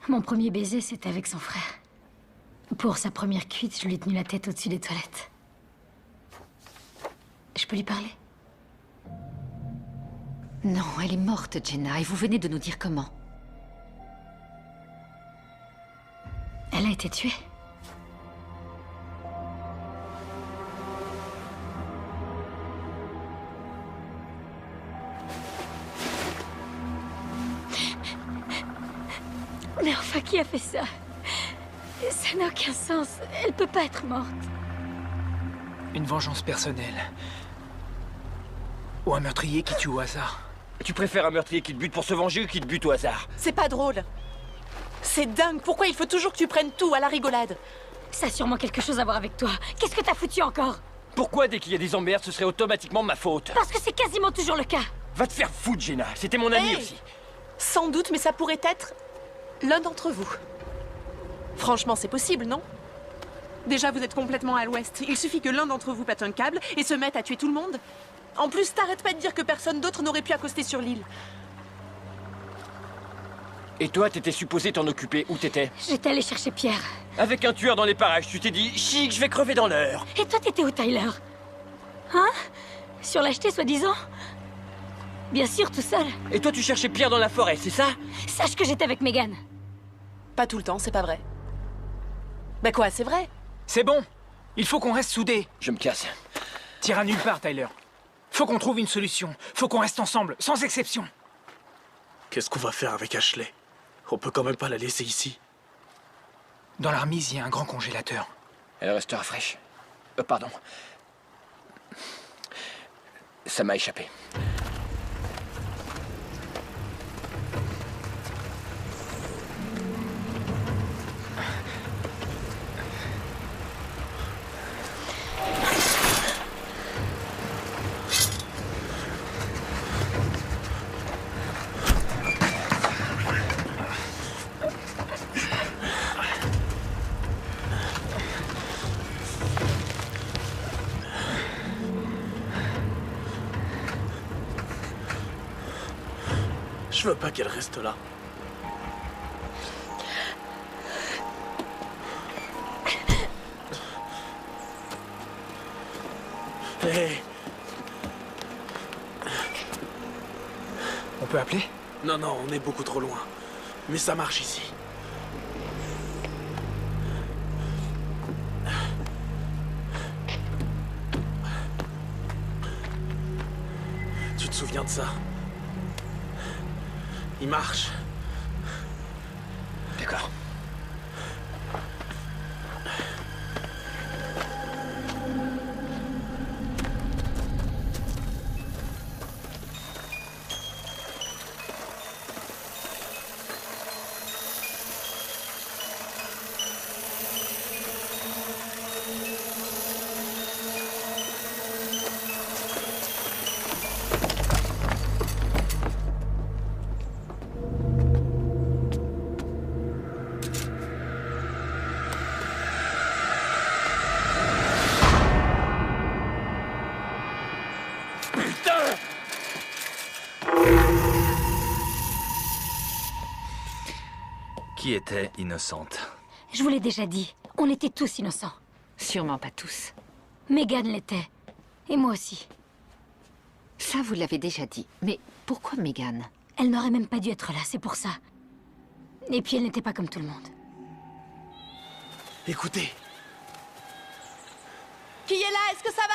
Mon premier baiser, c'était avec son frère. Pour sa première cuite, je lui ai tenu la tête au-dessus des toilettes. Je peux lui parler? Non, elle est morte, Jenna, et vous venez de nous dire comment. Elle a été tuée. Mais enfin, qui a fait ça? Ça n'a aucun sens. Elle peut pas être morte. Une vengeance personnelle. Ou un meurtrier qui tue au hasard. Tu préfères un meurtrier qui te bute pour se venger ou qui te bute au hasard? C'est pas drôle. C'est dingue. Pourquoi il faut toujours que tu prennes tout à la rigolade? Ça a sûrement quelque chose à voir avec toi. Qu'est-ce que t'as foutu encore? Pourquoi dès qu'il y a des emmerdes, ce serait automatiquement ma faute? Parce que c'est quasiment toujours le cas. Va te faire foutre, Jenna. C'était mon ami Hey, aussi. Sans doute, mais ça pourrait être l'un d'entre vous. Franchement, c'est possible, non? Déjà, vous êtes complètement à l'ouest. Il suffit que l'un d'entre vous pète un câble et se mette à tuer tout le monde. En plus, t'arrêtes pas de dire que personne d'autre n'aurait pu accoster sur l'île. Et toi, t'étais supposé t'en occuper. Où t'étais? J'étais allée chercher Pierre. Avec un tueur dans les parages, tu t'es dit, chic, je vais crever dans l'heure. Et toi, t'étais où, Tyler? Hein? Sur l'acheter, soi-disant? Bien sûr, tout seul. Et toi, tu cherchais Pierre dans la forêt, c'est ça? Sache que j'étais avec Megan. Pas tout le temps, c'est pas vrai. Bah quoi, c'est vrai? C'est bon. Il faut qu'on reste soudés. Je me casse. T'iras nulle part, Tyler. Faut qu'on trouve une solution. Faut qu'on reste ensemble, sans exception. Qu'est-ce qu'on va faire avec Ashley? On peut quand même pas la laisser ici. Dans la remise, il y a un grand congélateur. Elle restera fraîche. Pardon. Ça m'a échappé. Je veux pas qu'elle reste là. Hé! On peut appeler? Non, non, on est beaucoup trop loin. Mais ça marche ici. Tu te souviens de ça? Il marche. D'accord. Qui était innocente? Je vous l'ai déjà dit, on était tous innocents. Sûrement pas tous. Megan l'était. Et moi aussi. Ça, vous l'avez déjà dit. Mais pourquoi Megan? Elle n'aurait même pas dû être là, c'est pour ça. Et puis elle n'était pas comme tout le monde. Écoutez. Qui est là? Est-ce que ça va?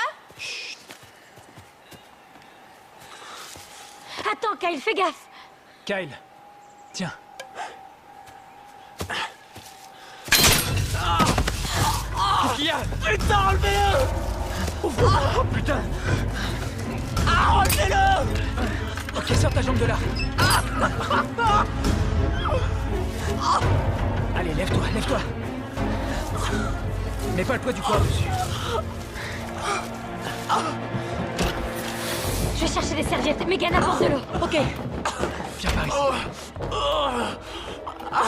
Attends, Kyle, fais gaffe! Kyle, tiens. Qu'est-ce qu'il y a? Putain, enlevez-le! Oh putain! Ah, enlevez-le! Ok, sors ta jambe de là. Allez, lève-toi, lève-toi. Mets pas le poids du corps dessus. Je vais chercher des serviettes. Megan, apporte de l'eau. Ok. Viens par ici.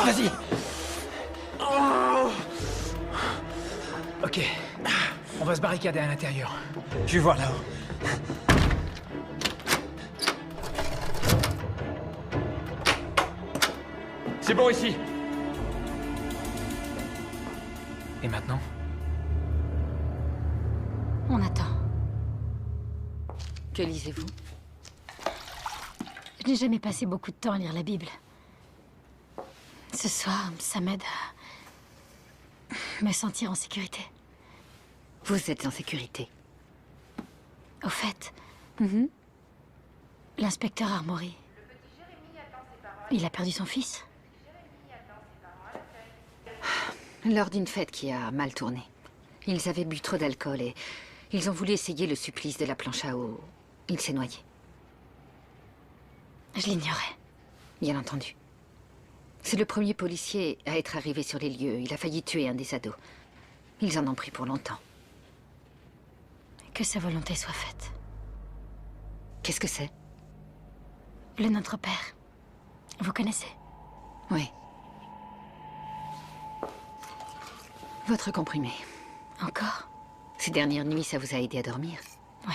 Vas-y. Ok. On va se barricader à l'intérieur. Je vais voir là-haut. C'est bon ici. Et maintenant? On attend. Que lisez-vous? Je n'ai jamais passé beaucoup de temps à lire la Bible. Ce soir, ça m'aide à me sentir en sécurité. Vous êtes en sécurité. Au fait, l'inspecteur Armory, il a perdu son fils? Lors d'une fête qui a mal tourné. Ils avaient bu trop d'alcool et ils ont voulu essayer le supplice de la planche à eau. Il s'est noyé. Je l'ignorais. Bien entendu. C'est le premier policier à être arrivé sur les lieux. Il a failli tuer un des ados. Ils en ont pris pour longtemps. Que sa volonté soit faite. Qu'est-ce que c'est? Le Notre Père. Vous connaissez? Oui. Votre comprimé. Encore? Ces dernières nuits, ça vous a aidé à dormir? Ouais.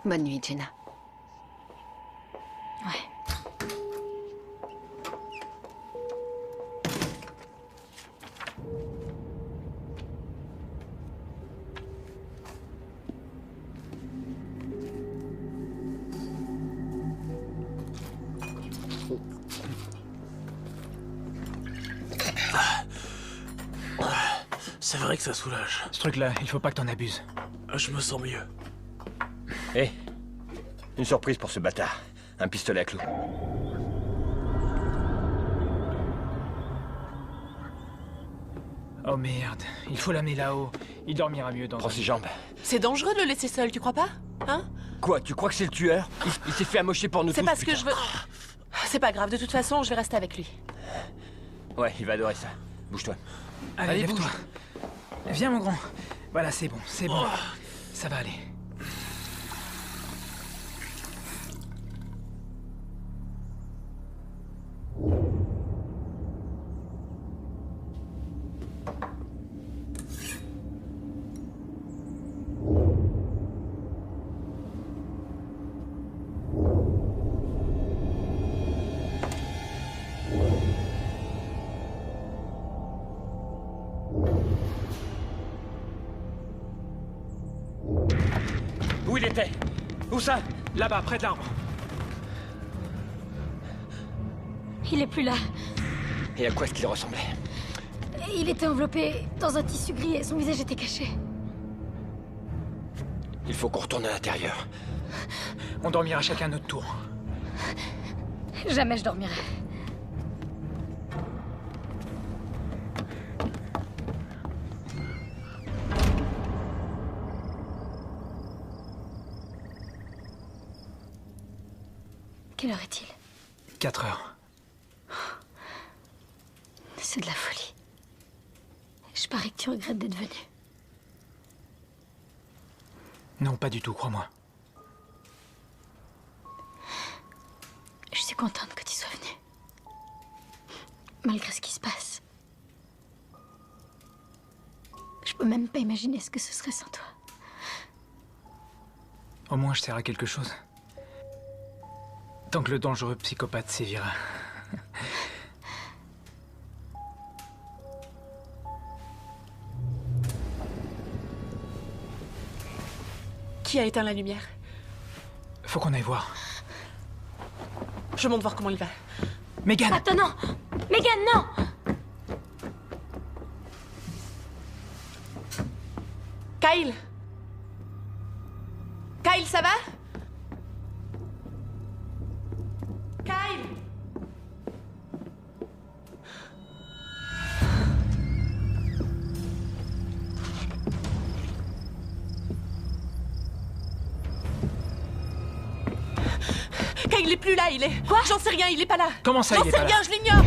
Bonne nuit, Jenna. Ouais. C'est vrai que ça soulage. Ce truc-là, il faut pas que t'en abuses. Je me sens mieux. Hé, une surprise pour ce bâtard. Un pistolet à clous. Oh merde, il faut l'amener là-haut. Il dormira mieux dans Prends ses jambes. C'est dangereux de le laisser seul, tu crois pas? Hein? Quoi, tu crois que c'est le tueur? Il s'est fait amocher pour nous tous. C'est parce que putain. je veux... C'est pas grave, de toute façon, je vais rester avec lui. Ouais, il va adorer ça. Bouge-toi. Allez, lève-toi. Viens, mon grand. Voilà, c'est bon, c'est bon. Ça va aller. Où il était? Où ça? Là-bas, près de l'arbre. Il est plus là. Et à quoi est-ce qu'il ressemblait? Il était enveloppé dans un tissu gris et son visage était caché. Il faut qu'on retourne à l'intérieur. On dormira chacun notre tour. Jamais je dormirai. Quelle heure est-il? 4 heures. C'est de la folie. Je parie que tu regrettes d'être venu. Non, pas du tout, crois-moi. Je suis contente que tu sois venu. Malgré ce qui se passe. Je peux même pas imaginer ce que ce serait sans toi. Au moins, je sers à quelque chose. Tant que le dangereux psychopathe sévira. Qui a éteint la lumière? Faut qu'on aille voir. Je monte voir comment il va. Megan! Attends, non! Megan, non! Kyle? Kyle, ça va? Kyle? Kyle, il est plus là, il est... Quoi? J'en sais rien, il est pas là. Comment ça, J'en il est sais pas rien, là? je l'ignore.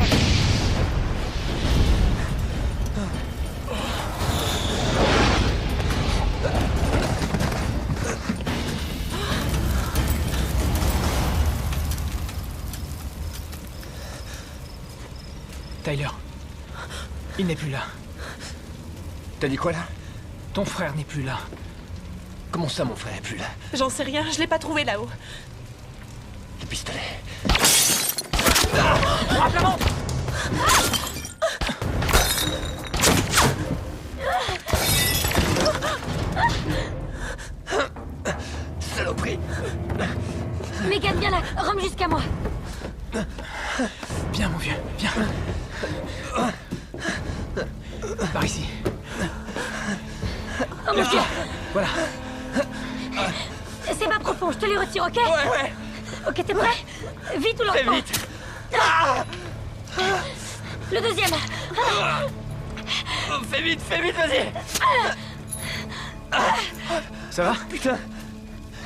Tyler. Il n'est plus là. T'as dit quoi, là? Ton frère n'est plus là. Comment ça, mon frère est plus là? J'en sais rien, je l'ai pas trouvé là-haut. Le pistolet. Rappelez-moi! Saloperie! Megan, viens là! Rome jusqu'à moi! Viens, mon vieux, viens. Par ici. Oh mon Dieu! Voilà. C'est pas profond, je te les retire, ok? Ouais. Ok, t'es prêt? Vite ou lentement? Très vite. Le deuxième! Fais vite, vas-y. Ça va? Putain.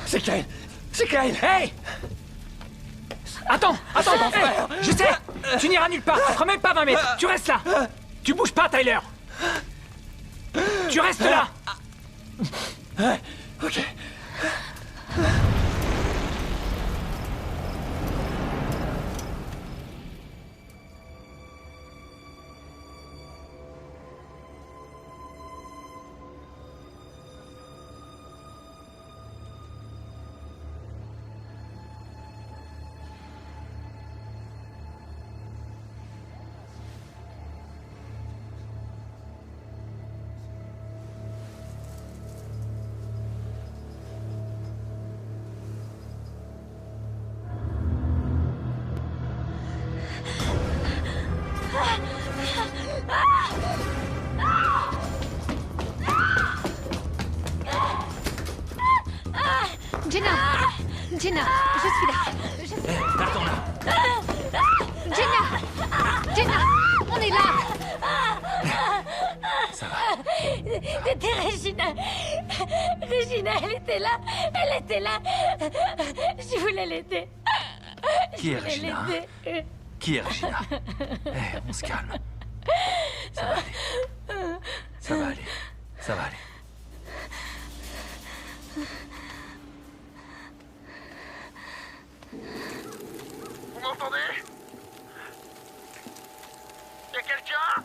C'est Kyle. Hey! Attends, hey, je sais. Tu n'iras nulle part, tu feras même pas 20 mètres. Tu restes là. Tu bouges pas, Tyler. Tu restes là. Ouais, ok. Jenna, je suis là. Attends là. Jenna, on est là. Ça va. C'était Regina. Regina, elle était là. Elle était là. Je voulais l'aider. Qui est Regina, hein? Qui est Regina? On se calme. Ça va aller. Ça va aller. Ça va aller. Vous m'entendez? Y'a quelqu'un?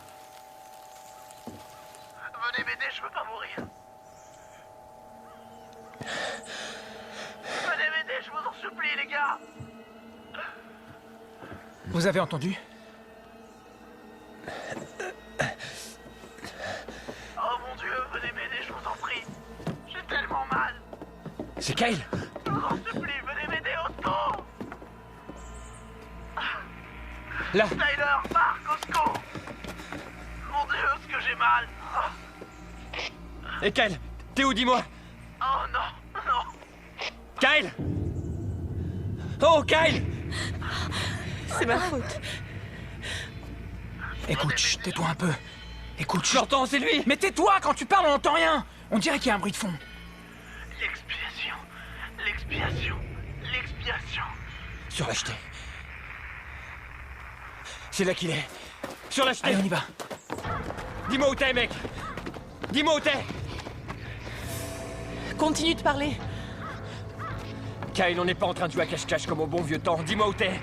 Venez m'aider, je veux pas mourir. Venez m'aider, je vous en supplie, les gars. Vous avez entendu? Oh mon Dieu, venez m'aider, je vous en prie. J'ai tellement mal. C'est Kyle. Je vous en supplie, venez m'aider, Otto. Là. Tyler, Mark, Osco. Mon Dieu, ce que j'ai mal. Et Kyle, t'es où, dis-moi? Oh non, non. Kyle! Oh, Kyle! C'est ma faute. Écoute, chut, tais-toi un peu. Écoute, chut. J'entends, c'est lui! Mais tais-toi, quand tu parles, on n'entend rien. On dirait qu'il y a un bruit de fond. L'expiation. L'expiation. L'expiation. Sur la jetée. C'est là qu'il est. Sur la jetée. Allez, on y va. Dis-moi où t'es, mec. Dis-moi où t'es. Continue de parler. Kyle, on n'est pas en train de jouer à cache-cache comme au bon vieux temps. Dis-moi où t'es.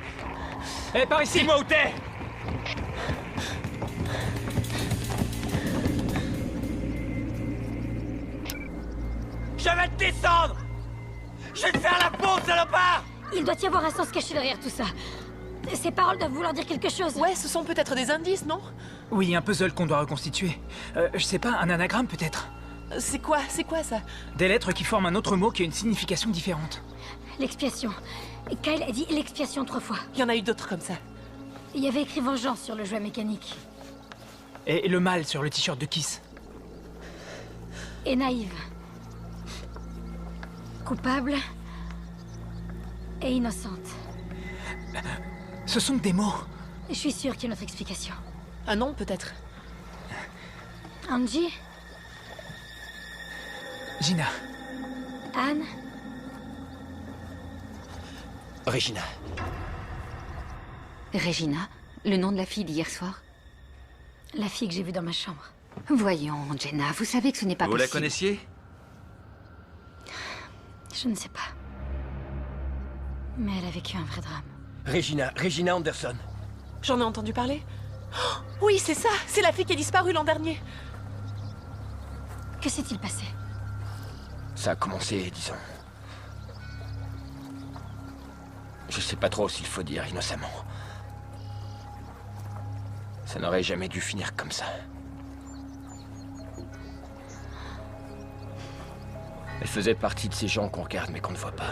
Eh, par ici. Dis-moi où t'es. Je vais te descendre. Je vais te faire la peau, salopard. Il doit y avoir un sens caché derrière tout ça. Ces paroles doivent vouloir dire quelque chose. Ouais, ce sont peut-être des indices, non? Oui, un puzzle qu'on doit reconstituer. Je sais pas, un anagramme peut-être. C'est quoi ça? Des lettres qui forment un autre mot qui a une signification différente. L'expiation. Kyle a dit l'expiation 3 fois. Il y en a eu d'autres comme ça. Il y avait écrit vengeance sur le jouet mécanique. Et le mal sur le t-shirt de Kiss. Et naïve. Coupable. Et innocente. Ce sont que des mots. Je suis sûre qu'il y a une autre explication. Un nom, peut-être. Angie? Gina. Anne? Regina. Regina, le nom de la fille d'hier soir? La fille que j'ai vue dans ma chambre. Voyons, Jenna, vous savez que ce n'est pas Vous possible. la connaissiez? Je ne sais pas. Mais elle a vécu un vrai drame. Regina Anderson. J'en ai entendu parler. Oh, oui, c'est ça. C'est la fille qui est disparue l'an dernier. Que s'est-il passé? Ça a commencé, disons... Je sais pas trop s'il faut dire innocemment. Ça n'aurait jamais dû finir comme ça. Elle faisait partie de ces gens qu'on regarde mais qu'on ne voit pas.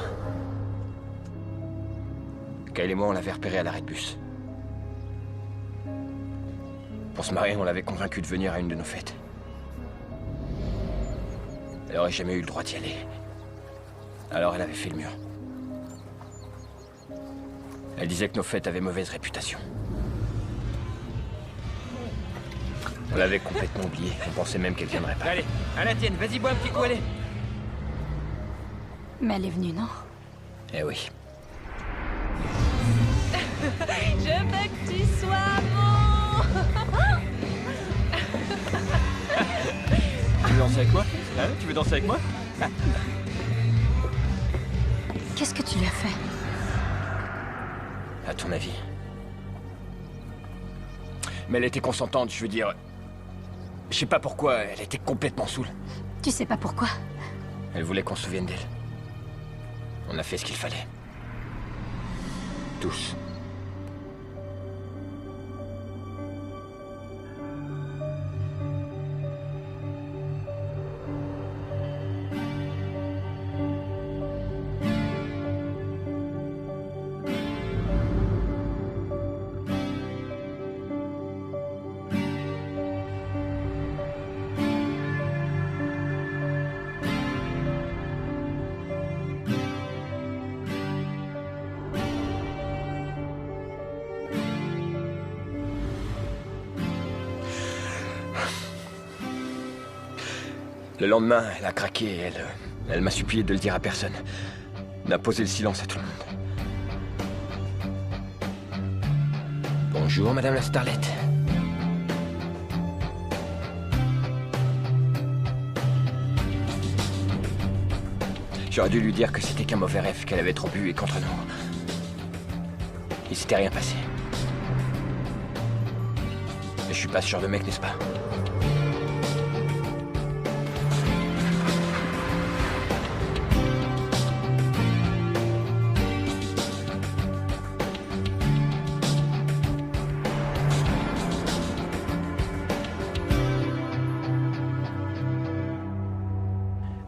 Kyle et moi, on l'avait repérée à l'arrêt de bus. Pour se marier, on l'avait convaincue de venir à une de nos fêtes. Elle aurait jamais eu le droit d'y aller. Alors elle avait fait le mur. Elle disait que nos fêtes avaient mauvaise réputation. On l'avait complètement oubliée. On pensait même qu'elle viendrait pas. Allez, à la tienne, vas-y, bois un petit coup, allez. Mais elle est venue, non? Eh oui. Je veux que tu sois mon... Tu veux danser avec moi? Hein? Tu veux danser avec moi? Qu'est-ce que tu lui as fait? À ton avis? Mais elle était consentante, je veux dire... Je sais pas pourquoi, elle était complètement saoule. Tu sais pas pourquoi? Elle voulait qu'on se souvienne d'elle. On a fait ce qu'il fallait. Tous. Le lendemain, elle a craqué et elle m'a supplié de le dire à personne. On a posé le silence à tout le monde. Bonjour, Madame la Starlette. J'aurais dû lui dire que c'était qu'un mauvais rêve, qu'elle avait trop bu et contre nous. Il s'était rien passé. Et je suis pas ce genre de mec, n'est-ce pas?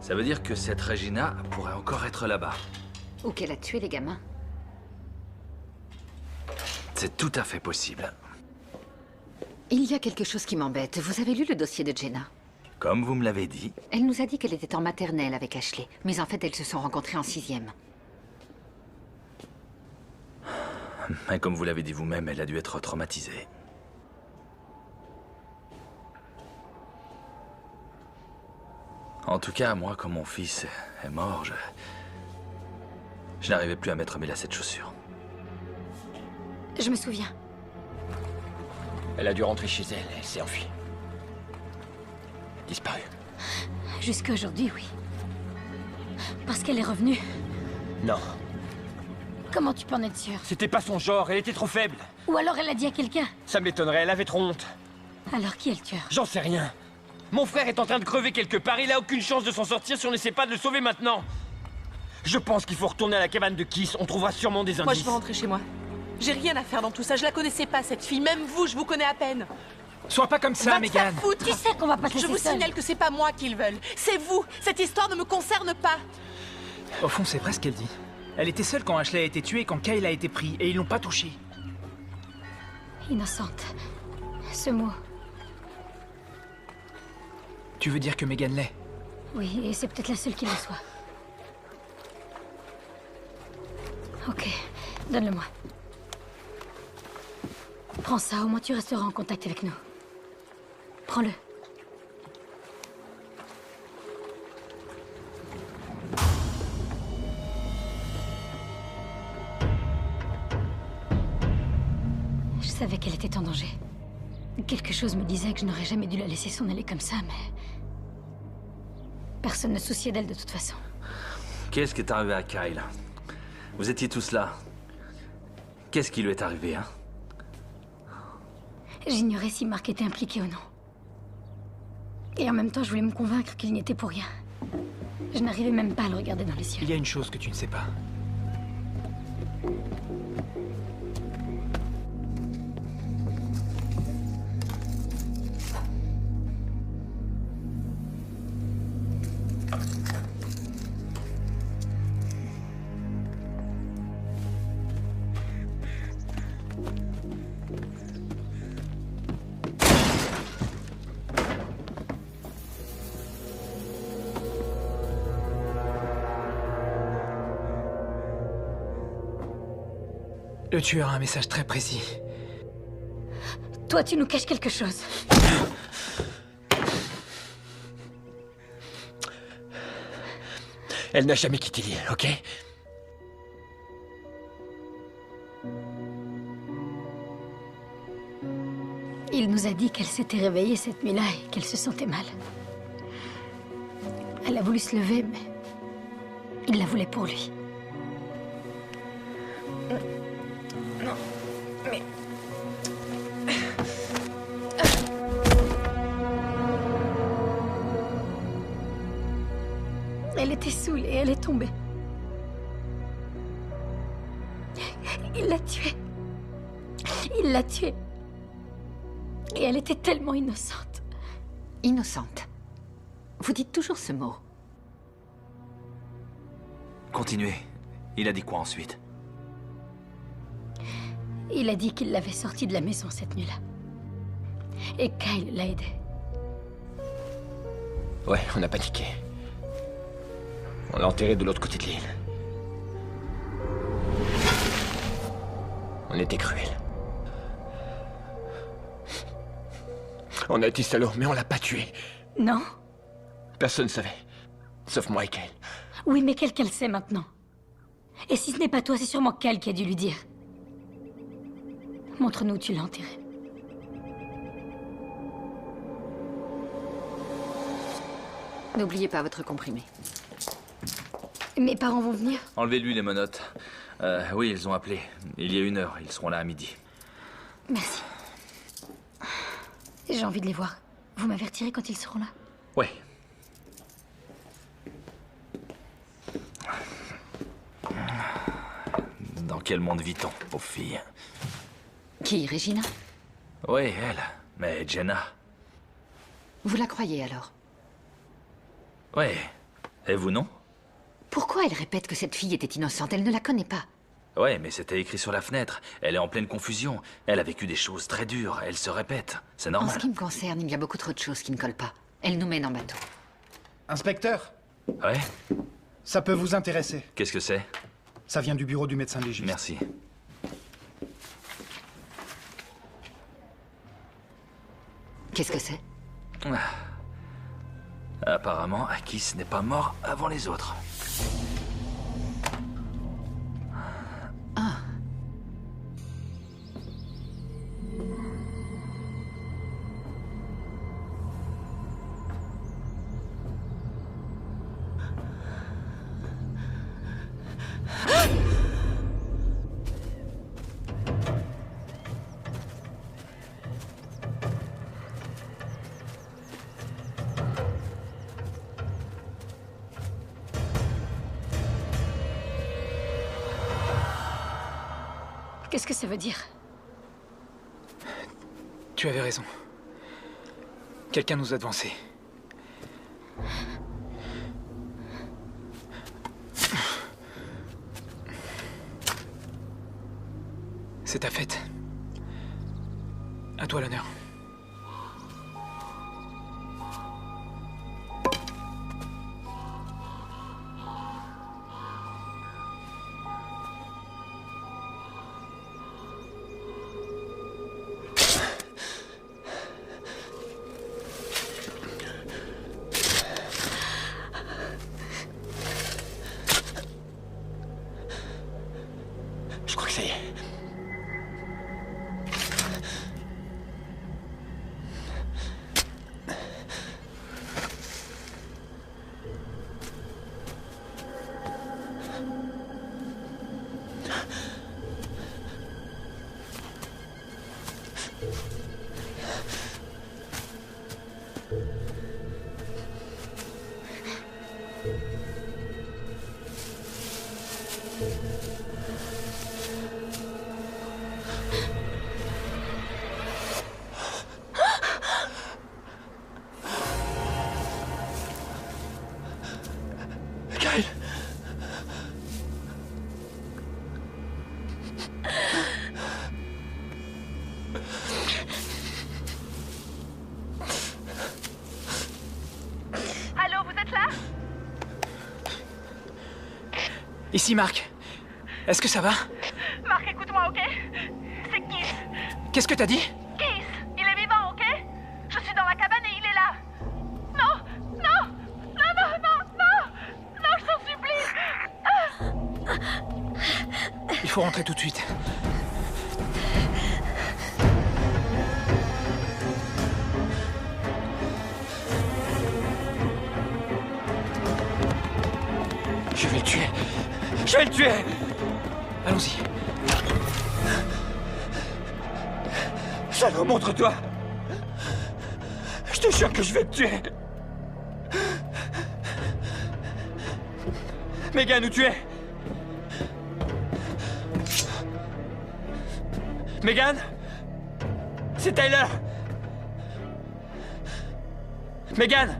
Ça veut dire que cette Regina pourrait encore être là-bas. Ou qu'elle a tué les gamins. C'est tout à fait possible. Il y a quelque chose qui m'embête. Vous avez lu le dossier de Jenna? Comme vous me l'avez dit. Elle nous a dit qu'elle était en maternelle avec Ashley. Mais en fait, elles se sont rencontrées en 6e. Et comme vous l'avez dit vous-même, elle a dû être traumatisée. En tout cas, moi, quand mon fils est mort, je n'arrivais plus à mettre mes lacets de chaussures. Je me souviens. Elle a dû rentrer chez elle, elle s'est enfuie. Disparue. Jusqu'à aujourd'hui, oui. Parce qu'elle est revenue. Non. Comment tu peux en être sûr? C'était pas son genre, elle était trop faible. Ou alors elle l'a dit à quelqu'un. Ça m'étonnerait, elle avait trop honte. Alors qui est le tueur? J'en sais rien. Mon frère est en train de crever quelque part, il a aucune chance de s'en sortir si on n'essaie pas de le sauver maintenant. Je pense qu'il faut retourner à la cabane de Kiss, on trouvera sûrement des indices. Moi, je veux rentrer chez moi. J'ai rien à faire dans tout ça, je la connaissais pas, cette fille. Même vous, je vous connais à peine. Sois pas comme ça, Megan. Tu sais qu'on va pas te laisser Je vous seule. signale que c'est pas moi qu'ils veulent. C'est vous. Cette histoire ne me concerne pas. Au fond, c'est vrai ce qu'elle dit. Elle était seule quand Ashley a été tuée et quand Kyle a été pris, et ils l'ont pas touchée. Innocente. Ce mot. Tu veux dire que Megan l'est? Oui, et c'est peut-être la seule qui le soit. Ok, donne-le-moi. Prends ça, au moins tu resteras en contact avec nous. Prends-le. Je savais qu'elle était en danger. Quelque chose me disait que je n'aurais jamais dû la laisser s'en aller comme ça, mais... Personne ne se souciait d'elle de toute façon. Qu'est-ce qui est arrivé à Kyle? Vous étiez tous là. Qu'est-ce qui lui est arrivé, hein? J'ignorais si Mark était impliqué ou non. Et en même temps, je voulais me convaincre qu'il n'y était pour rien. Je n'arrivais même pas à le regarder dans les yeux. Il y a une chose que tu ne sais pas. Le tueur a un message très précis. Toi, tu nous caches quelque chose. Elle n'a jamais quitté l'île, ok? Il nous a dit qu'elle s'était réveillée cette nuit-là et qu'elle se sentait mal. Elle a voulu se lever, mais il la voulait pour lui. Non, mais... Elle était saoulée, elle est tombée. Il l'a tuée. Il l'a tuée. Et elle était tellement innocente. Innocente. Vous dites toujours ce mot. Continuez. Il a dit quoi ensuite? Il a dit qu'il l'avait sortie de la maison cette nuit-là. Et Kyle l'a aidé. Ouais, on a paniqué. On l'a enterré de l'autre côté de l'île. On était cruels. On a été salauds, mais on l'a pas tué. Non? Personne ne savait. Sauf moi et Kyle. Oui, mais quelqu'un le sait maintenant. Et si ce n'est pas toi, c'est sûrement Kyle qui a dû lui dire. Montre-nous où tu l'as enterré. N'oubliez pas votre comprimé. Mes parents vont venir? Enlevez-lui les menottes. Oui, ils ont appelé. Il y a 1 heure. Ils seront là à midi. Merci. J'ai envie de les voir. Vous m'avertirez quand ils seront là? Oui. Dans quel monde vit-on, pauvre fille? Qui, Regina? Oui, elle. Mais Jenna... Vous la croyez alors? Oui. Et vous, non? Pourquoi elle répète que cette fille était innocente? Elle ne la connaît pas. Ouais, mais c'était écrit sur la fenêtre. Elle est en pleine confusion. Elle a vécu des choses très dures. Elle se répète. C'est En normal. ce qui me concerne, il y a beaucoup trop de choses qui ne collent pas. Elle nous mène en bateau. Inspecteur, Ouais? ça peut vous intéresser. Qu'est-ce que c'est? Ça vient du bureau du médecin légiste. Merci. Qu'est-ce que c'est? Apparemment, Akis n'est pas mort avant les autres. Ah. Qu'est-ce que ça veut dire? Tu avais raison. Quelqu'un nous a devancés. C'est ta fête. À toi l'honneur. Je crois que ça y est. Kyle. Allô, vous êtes là? Ici, Marc. Est-ce que ça va? Marc, écoute-moi, ok? C'est Keith. Qu'est-ce que t'as dit? Keith, il est vivant, ok? Je suis dans la cabane et il est là. Non, non, non, non, non, non, non, je t'en supplie. Il faut rentrer tout de suite. vais le tuer. Je vais le tuer. Allons-y. Salaud, montre-toi. Je te jure que je vais te tuer. Megan, où tu es? Megan? C'est Tyler. Megan?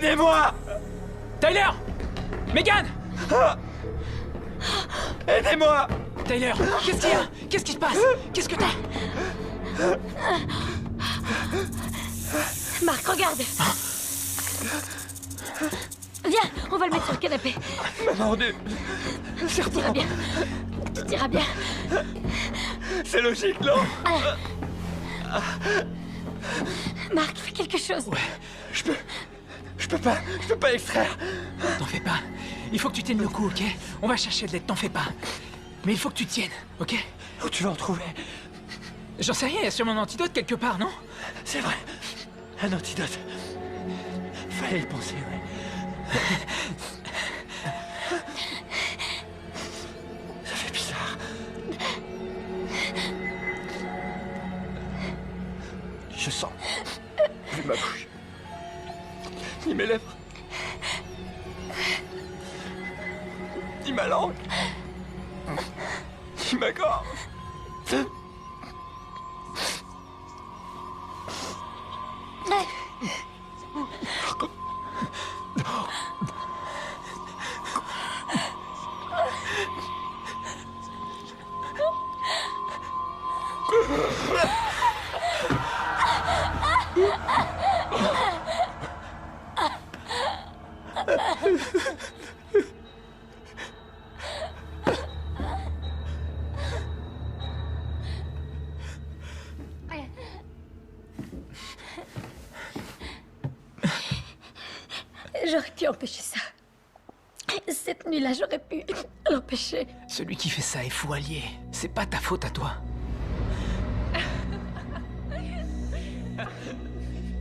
Aidez-moi! Tyler! Megan! Aidez-moi! Tyler, qu'est-ce qu'il y a? Qu'est-ce qui se passe? Qu'est-ce que t'as? Marc, regarde. Viens, on va le mettre sur le canapé. Maman de... Serpent. Tu t'iras bien. C'est logique, non? Marc, fais quelque chose. Ouais, je peux pas extraire. T'en fais pas. Il faut que tu tiennes le coup, ok? On va chercher de l'aide, t'en fais pas. Mais il faut que tu tiennes, ok? Où tu vas en trouver? J'en sais rien, il y a sûrement un antidote quelque part, non? C'est vrai. Un antidote. Fallait y penser, ouais. Ça fait bizarre. Je sens plus ma bouche, ni mes lèvres, ni ma langue, ni ma gorge. J'aurais pu empêcher ça. Cette nuit-là, j'aurais pu l'empêcher. Celui qui fait ça est fou allié. C'est pas ta faute à toi.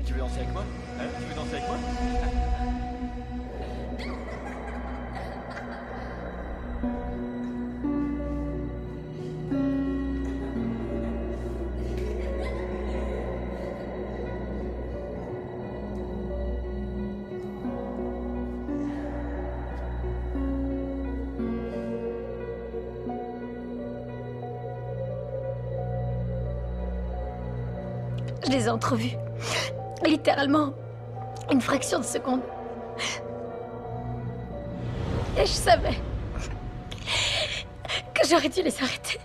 Tu veux danser avec moi? Hein? Tu veux danser avec moi? Je les ai entrevus. Littéralement, une fraction de seconde. Et je savais que j'aurais dû les arrêter.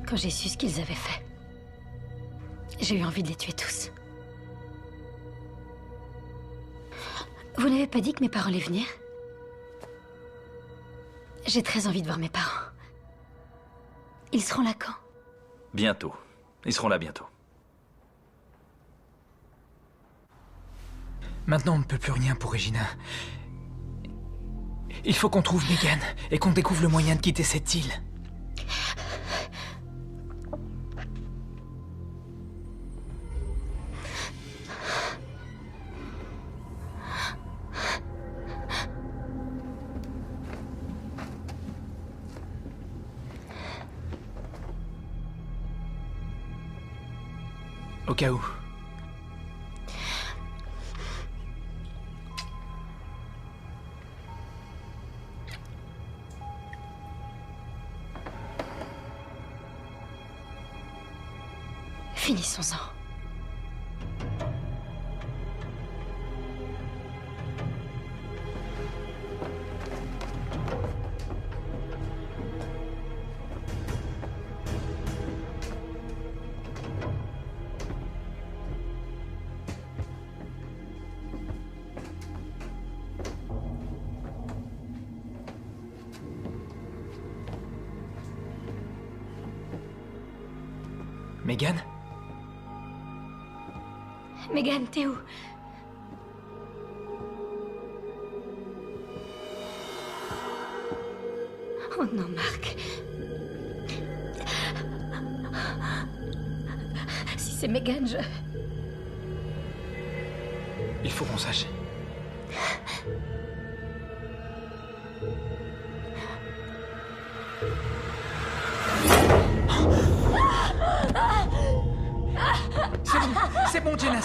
Quand j'ai su ce qu'ils avaient fait, j'ai eu envie de les tuer tous. Vous n'avez pas dit que mes parents allaient venir? J'ai très envie de voir mes parents. Ils seront là quand? Bientôt. Ils seront là bientôt. Maintenant, on ne peut plus rien pour Regina. Il faut qu'on trouve Megan et qu'on découvre le moyen de quitter cette île. Au cas où. Finissons-en. Megan? Megan, t'es où? Oh non, Marc. Si c'est Megan, je... Il faut qu'on sache. C'est bon, Jenna,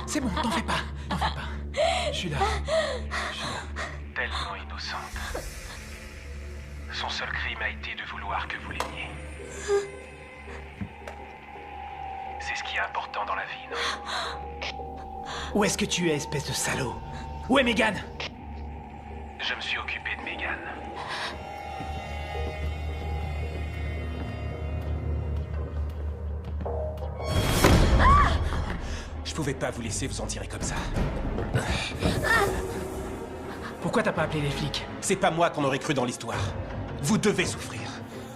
c'est bon, t'en fais pas. Je suis là. Tellement innocente. Son seul crime a été de vouloir que vous l'aimiez. C'est ce qui est important dans la vie, non? Où est-ce que tu es, espèce de salaud? Où est Megan? Je me suis occupé de Megan. Je pouvais pas vous laisser vous en tirer comme ça. Pourquoi t'as pas appelé les flics? C'est pas moi qu'on aurait cru dans l'histoire. Vous devez souffrir.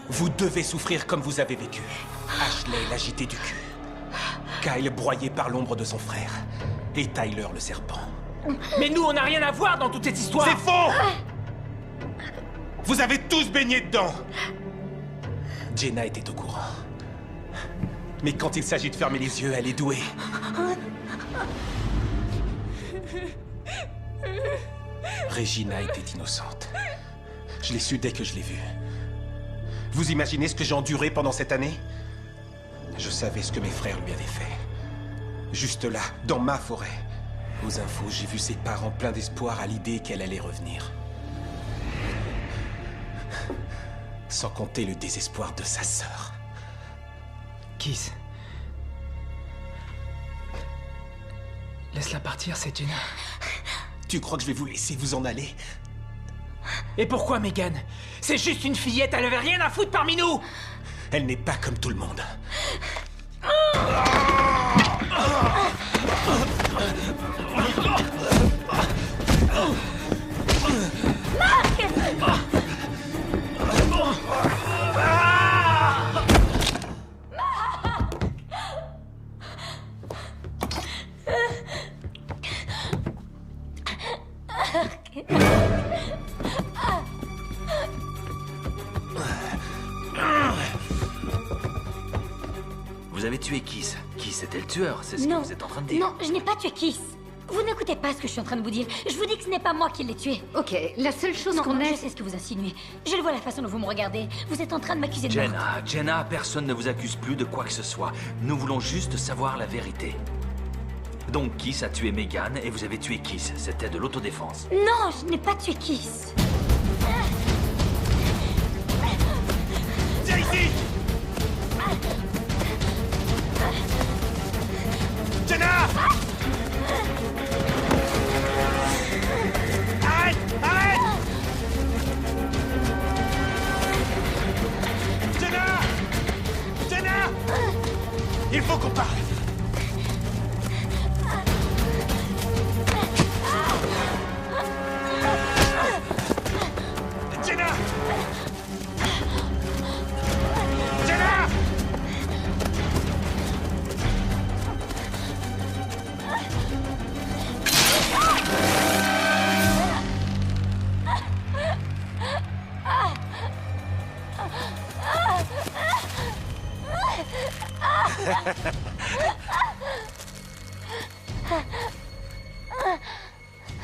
Vous devez souffrir comme vous avez vécu. Ashley l'agité du cul. Kyle broyé par l'ombre de son frère. Et Tyler le serpent. Mais nous, on n'a rien à voir dans toute cette histoire! C'est faux! Vous avez tous baigné dedans! Jenna était au courant. Mais quand il s'agit de fermer les yeux, elle est douée. Regina était innocente. Je l'ai su dès que je l'ai vue. Vous imaginez ce que j'ai enduré pendant cette année? Je savais ce que mes frères lui avaient fait. Juste là, dans ma forêt. Aux infos, j'ai vu ses parents pleins d'espoir à l'idée qu'elle allait revenir. Sans compter le désespoir de sa sœur. Kiss. Laisse-la partir, c'est Jenna. Tu crois que je vais vous laisser vous en aller? Et pourquoi, Megan? C'est juste une fillette, elle avait rien à foutre parmi nous! Elle n'est pas comme tout le monde. Vous avez tué Kiss. Kiss était le tueur, c'est ce que vous êtes en train de dire. Non, je n'ai pas tué Kiss. Vous n'écoutez pas ce que je suis en train de vous dire. Je vous dis que ce n'est pas moi qui l'ai tué. Ok, la seule chose qu'on Je ait... sais ce que vous insinuez. Je le vois la façon dont vous me regardez. Vous êtes en train de m'accuser de meurtre. Jenna, personne ne vous accuse plus de quoi que ce soit. Nous voulons juste savoir la vérité. Donc Kiss a tué Megan et vous avez tué Kiss. C'était de l'autodéfense. Non, je n'ai pas tué Kiss. Viens ici! Jenna! Arrête! Arrête! Jenna! Jenna! Il faut qu'on parle! Jenna! Jenna!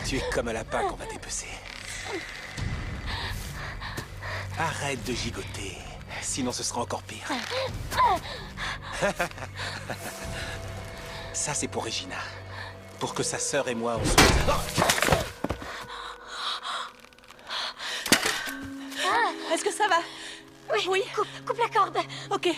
Tu es comme un lapin qu'on va dépecer. Arrête de gigoter, sinon ce sera encore pire. Ça, c'est pour Regina. Pour que sa sœur et moi, on soit... Est-ce que ça va? Oui. Coupe la corde. Ok.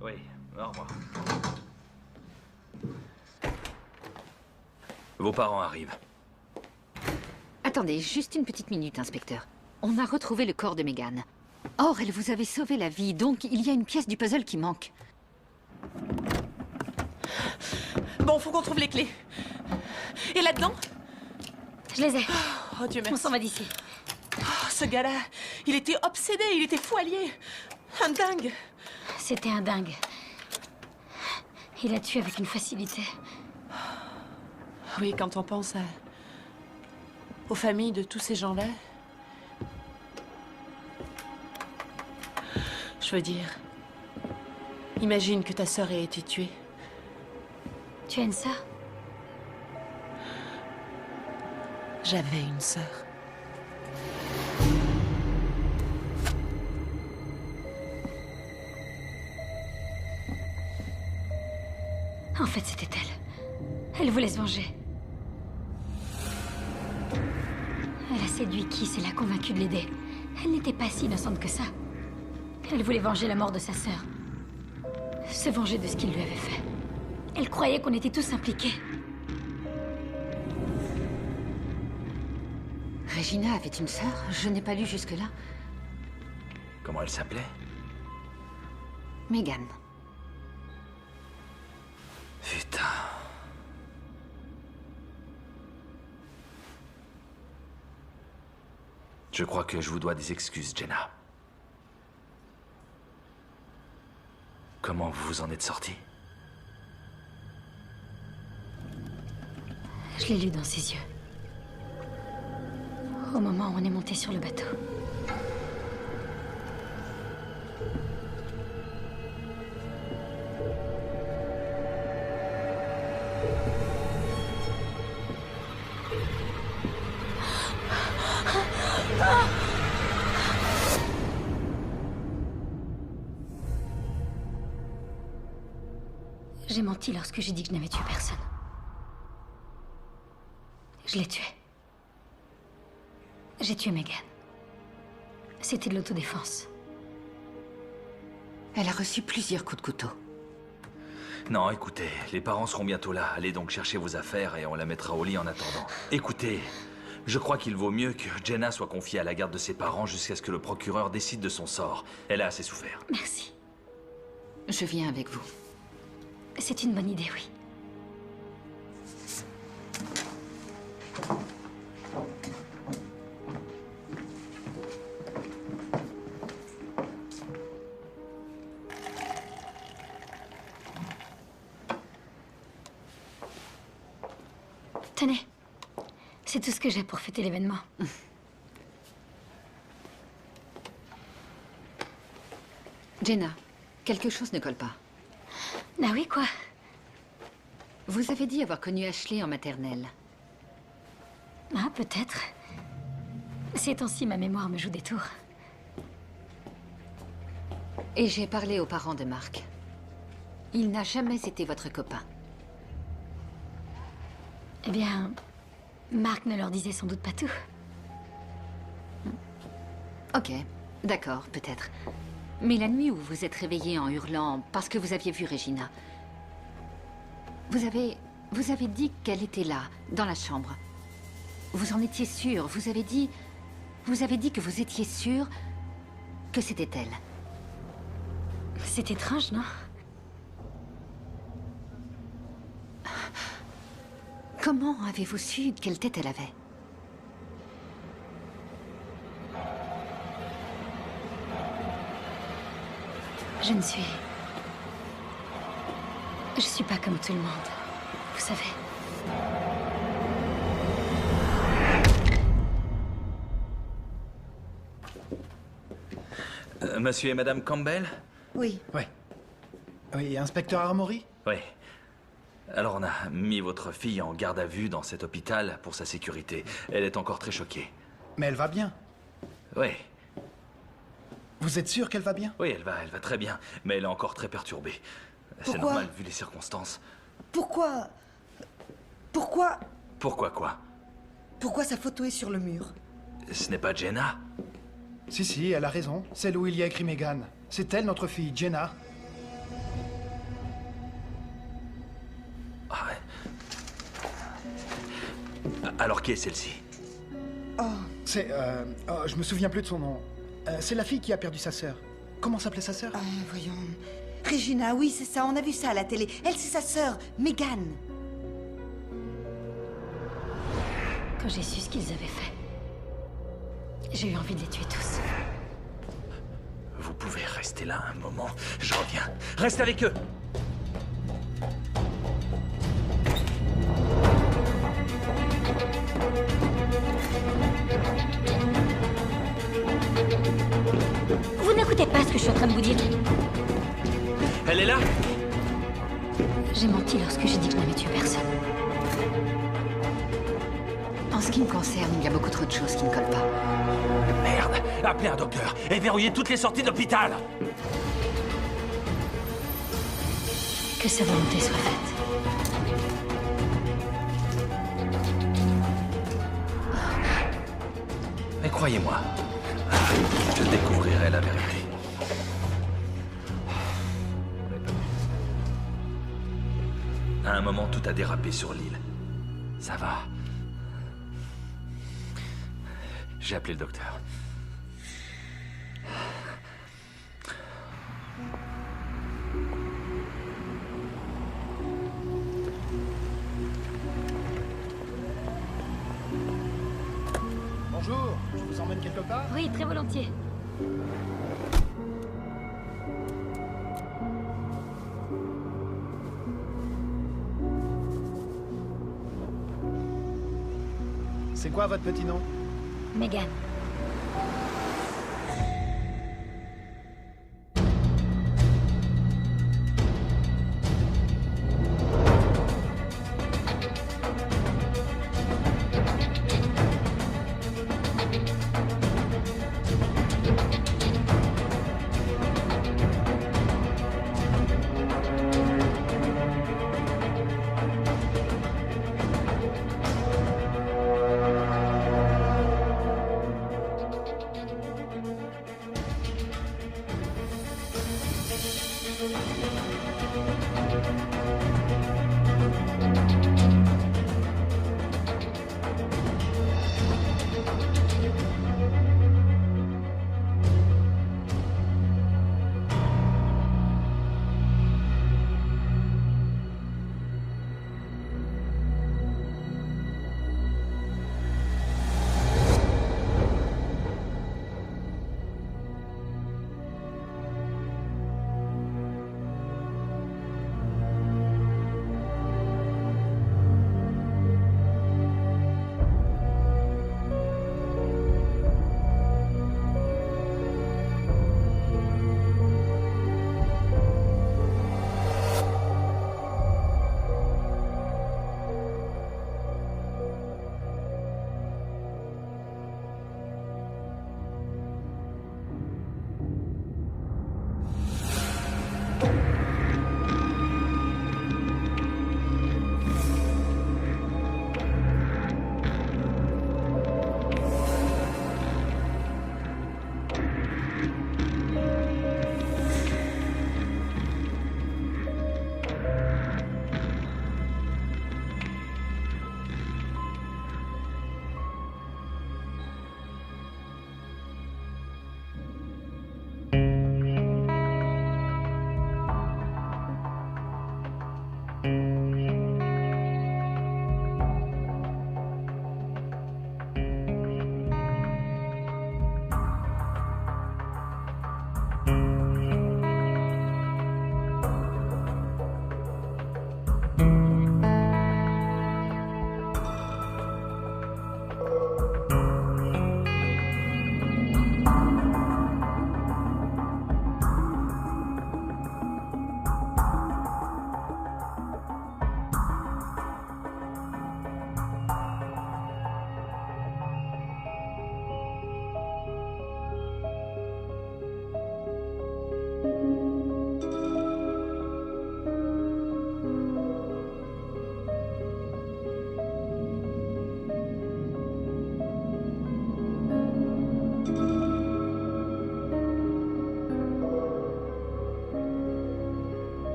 Oui, au revoir. Vos parents arrivent. Attendez, juste une petite minute, inspecteur. On a retrouvé le corps de Megan. Or, elle vous avait sauvé la vie, donc il y a une pièce du puzzle qui manque. Bon, faut qu'on trouve les clés. Et là-dedans? Je les ai. Oh Dieu merci. On s'en va d'ici. Oh, ce gars-là, il était obsédé, il était fou allié. Un dingue. C'était un dingue. Il a tué avec une facilité. Oui, quand on pense aux familles de tous ces gens-là. Je veux dire, imagine que ta sœur ait été tuée. Tu as une sœur? J'avais une sœur. En fait, c'était elle. Elle voulait se venger. Elle a séduit Kiss et l'a convaincu de l'aider. Elle n'était pas si innocente que ça. Elle voulait venger la mort de sa sœur. Se venger de ce qu'il lui avait fait. Elle croyait qu'on était tous impliqués. Regina avait une sœur? Je n'ai pas lu jusque-là. Comment elle s'appelait? Megan. Putain. Je crois que je vous dois des excuses, Jenna. Comment vous vous en êtes sortie? Je l'ai lu dans ses yeux. Au moment où on est monté sur le bateau. J'ai menti lorsque j'ai dit que je n'avais tué personne. Je l'ai tué. J'ai tué Megan. C'était de l'autodéfense. Elle a reçu plusieurs coups de couteau. Non, écoutez, les parents seront bientôt là. Allez donc chercher vos affaires et on la mettra au lit en attendant. Écoutez, je crois qu'il vaut mieux que Jenna soit confiée à la garde de ses parents jusqu'à ce que le procureur décide de son sort. Elle a assez souffert. Merci. Je viens avec vous. C'est une bonne idée, oui. Tenez, c'est tout ce que j'ai pour fêter l'événement. Jenna, quelque chose ne colle pas. Ah oui, quoi? Vous avez dit avoir connu Ashley en maternelle. Ah, peut-être. Ces temps-ci, ma mémoire me joue des tours. Et j'ai parlé aux parents de Mark. Il n'a jamais été votre copain. Eh bien, Mark ne leur disait sans doute pas tout. Ok, d'accord, peut-être. Mais la nuit où vous êtes réveillé en hurlant parce que vous aviez vu Regina, vous avez dit qu'elle était là, dans la chambre. Vous en étiez sûr. Vous avez dit que vous étiez sûr que c'était elle. C'est étrange, non? Comment avez-vous su quelle tête elle avait? Je suis pas comme tout le monde, vous savez. Monsieur et Madame Campbell? Oui. Ouais. Oui, inspecteur Armory? Oui. Alors on a mis votre fille en garde à vue dans cet hôpital pour sa sécurité. Elle est encore très choquée. Mais elle va bien. Oui. Vous êtes sûr qu'elle va bien? Oui, elle va très bien, mais elle est encore très perturbée. C'est normal vu les circonstances. Pourquoi Pourquoi quoi? Pourquoi sa photo est sur le mur? Ce n'est pas Jenna? Si, elle a raison. Celle où il y a écrit Megan. C'est elle, notre fille, Jenna. Ah ouais. Alors qui est celle-ci? Oh, c'est... je me souviens plus de son nom. C'est la fille qui a perdu sa sœur. Comment s'appelait sa sœur? Voyons... Regina, oui, c'est ça, on a vu ça à la télé. Elle, c'est sa sœur, Megan. Quand j'ai su ce qu'ils avaient fait, j'ai eu envie de les tuer tous. Vous pouvez rester là un moment, je reviens. Reste avec eux! Vous n'écoutez pas ce que je suis en train de vous dire. Elle est là? J'ai menti lorsque j'ai dit que je n'avais tué personne. En ce qui me concerne, il y a beaucoup trop de choses qui ne collent pas. Merde! Appelez un docteur et verrouillez toutes les sorties d'hôpital! Que sa volonté soit faite. Mais croyez-moi, je découvrirai la vérité. À un moment, tout a dérapé sur l'île. Ça va. J'ai appelé le docteur. Bonjour, je vous emmène quelque part? Oui, très volontiers. C'est quoi votre petit nom? Megan.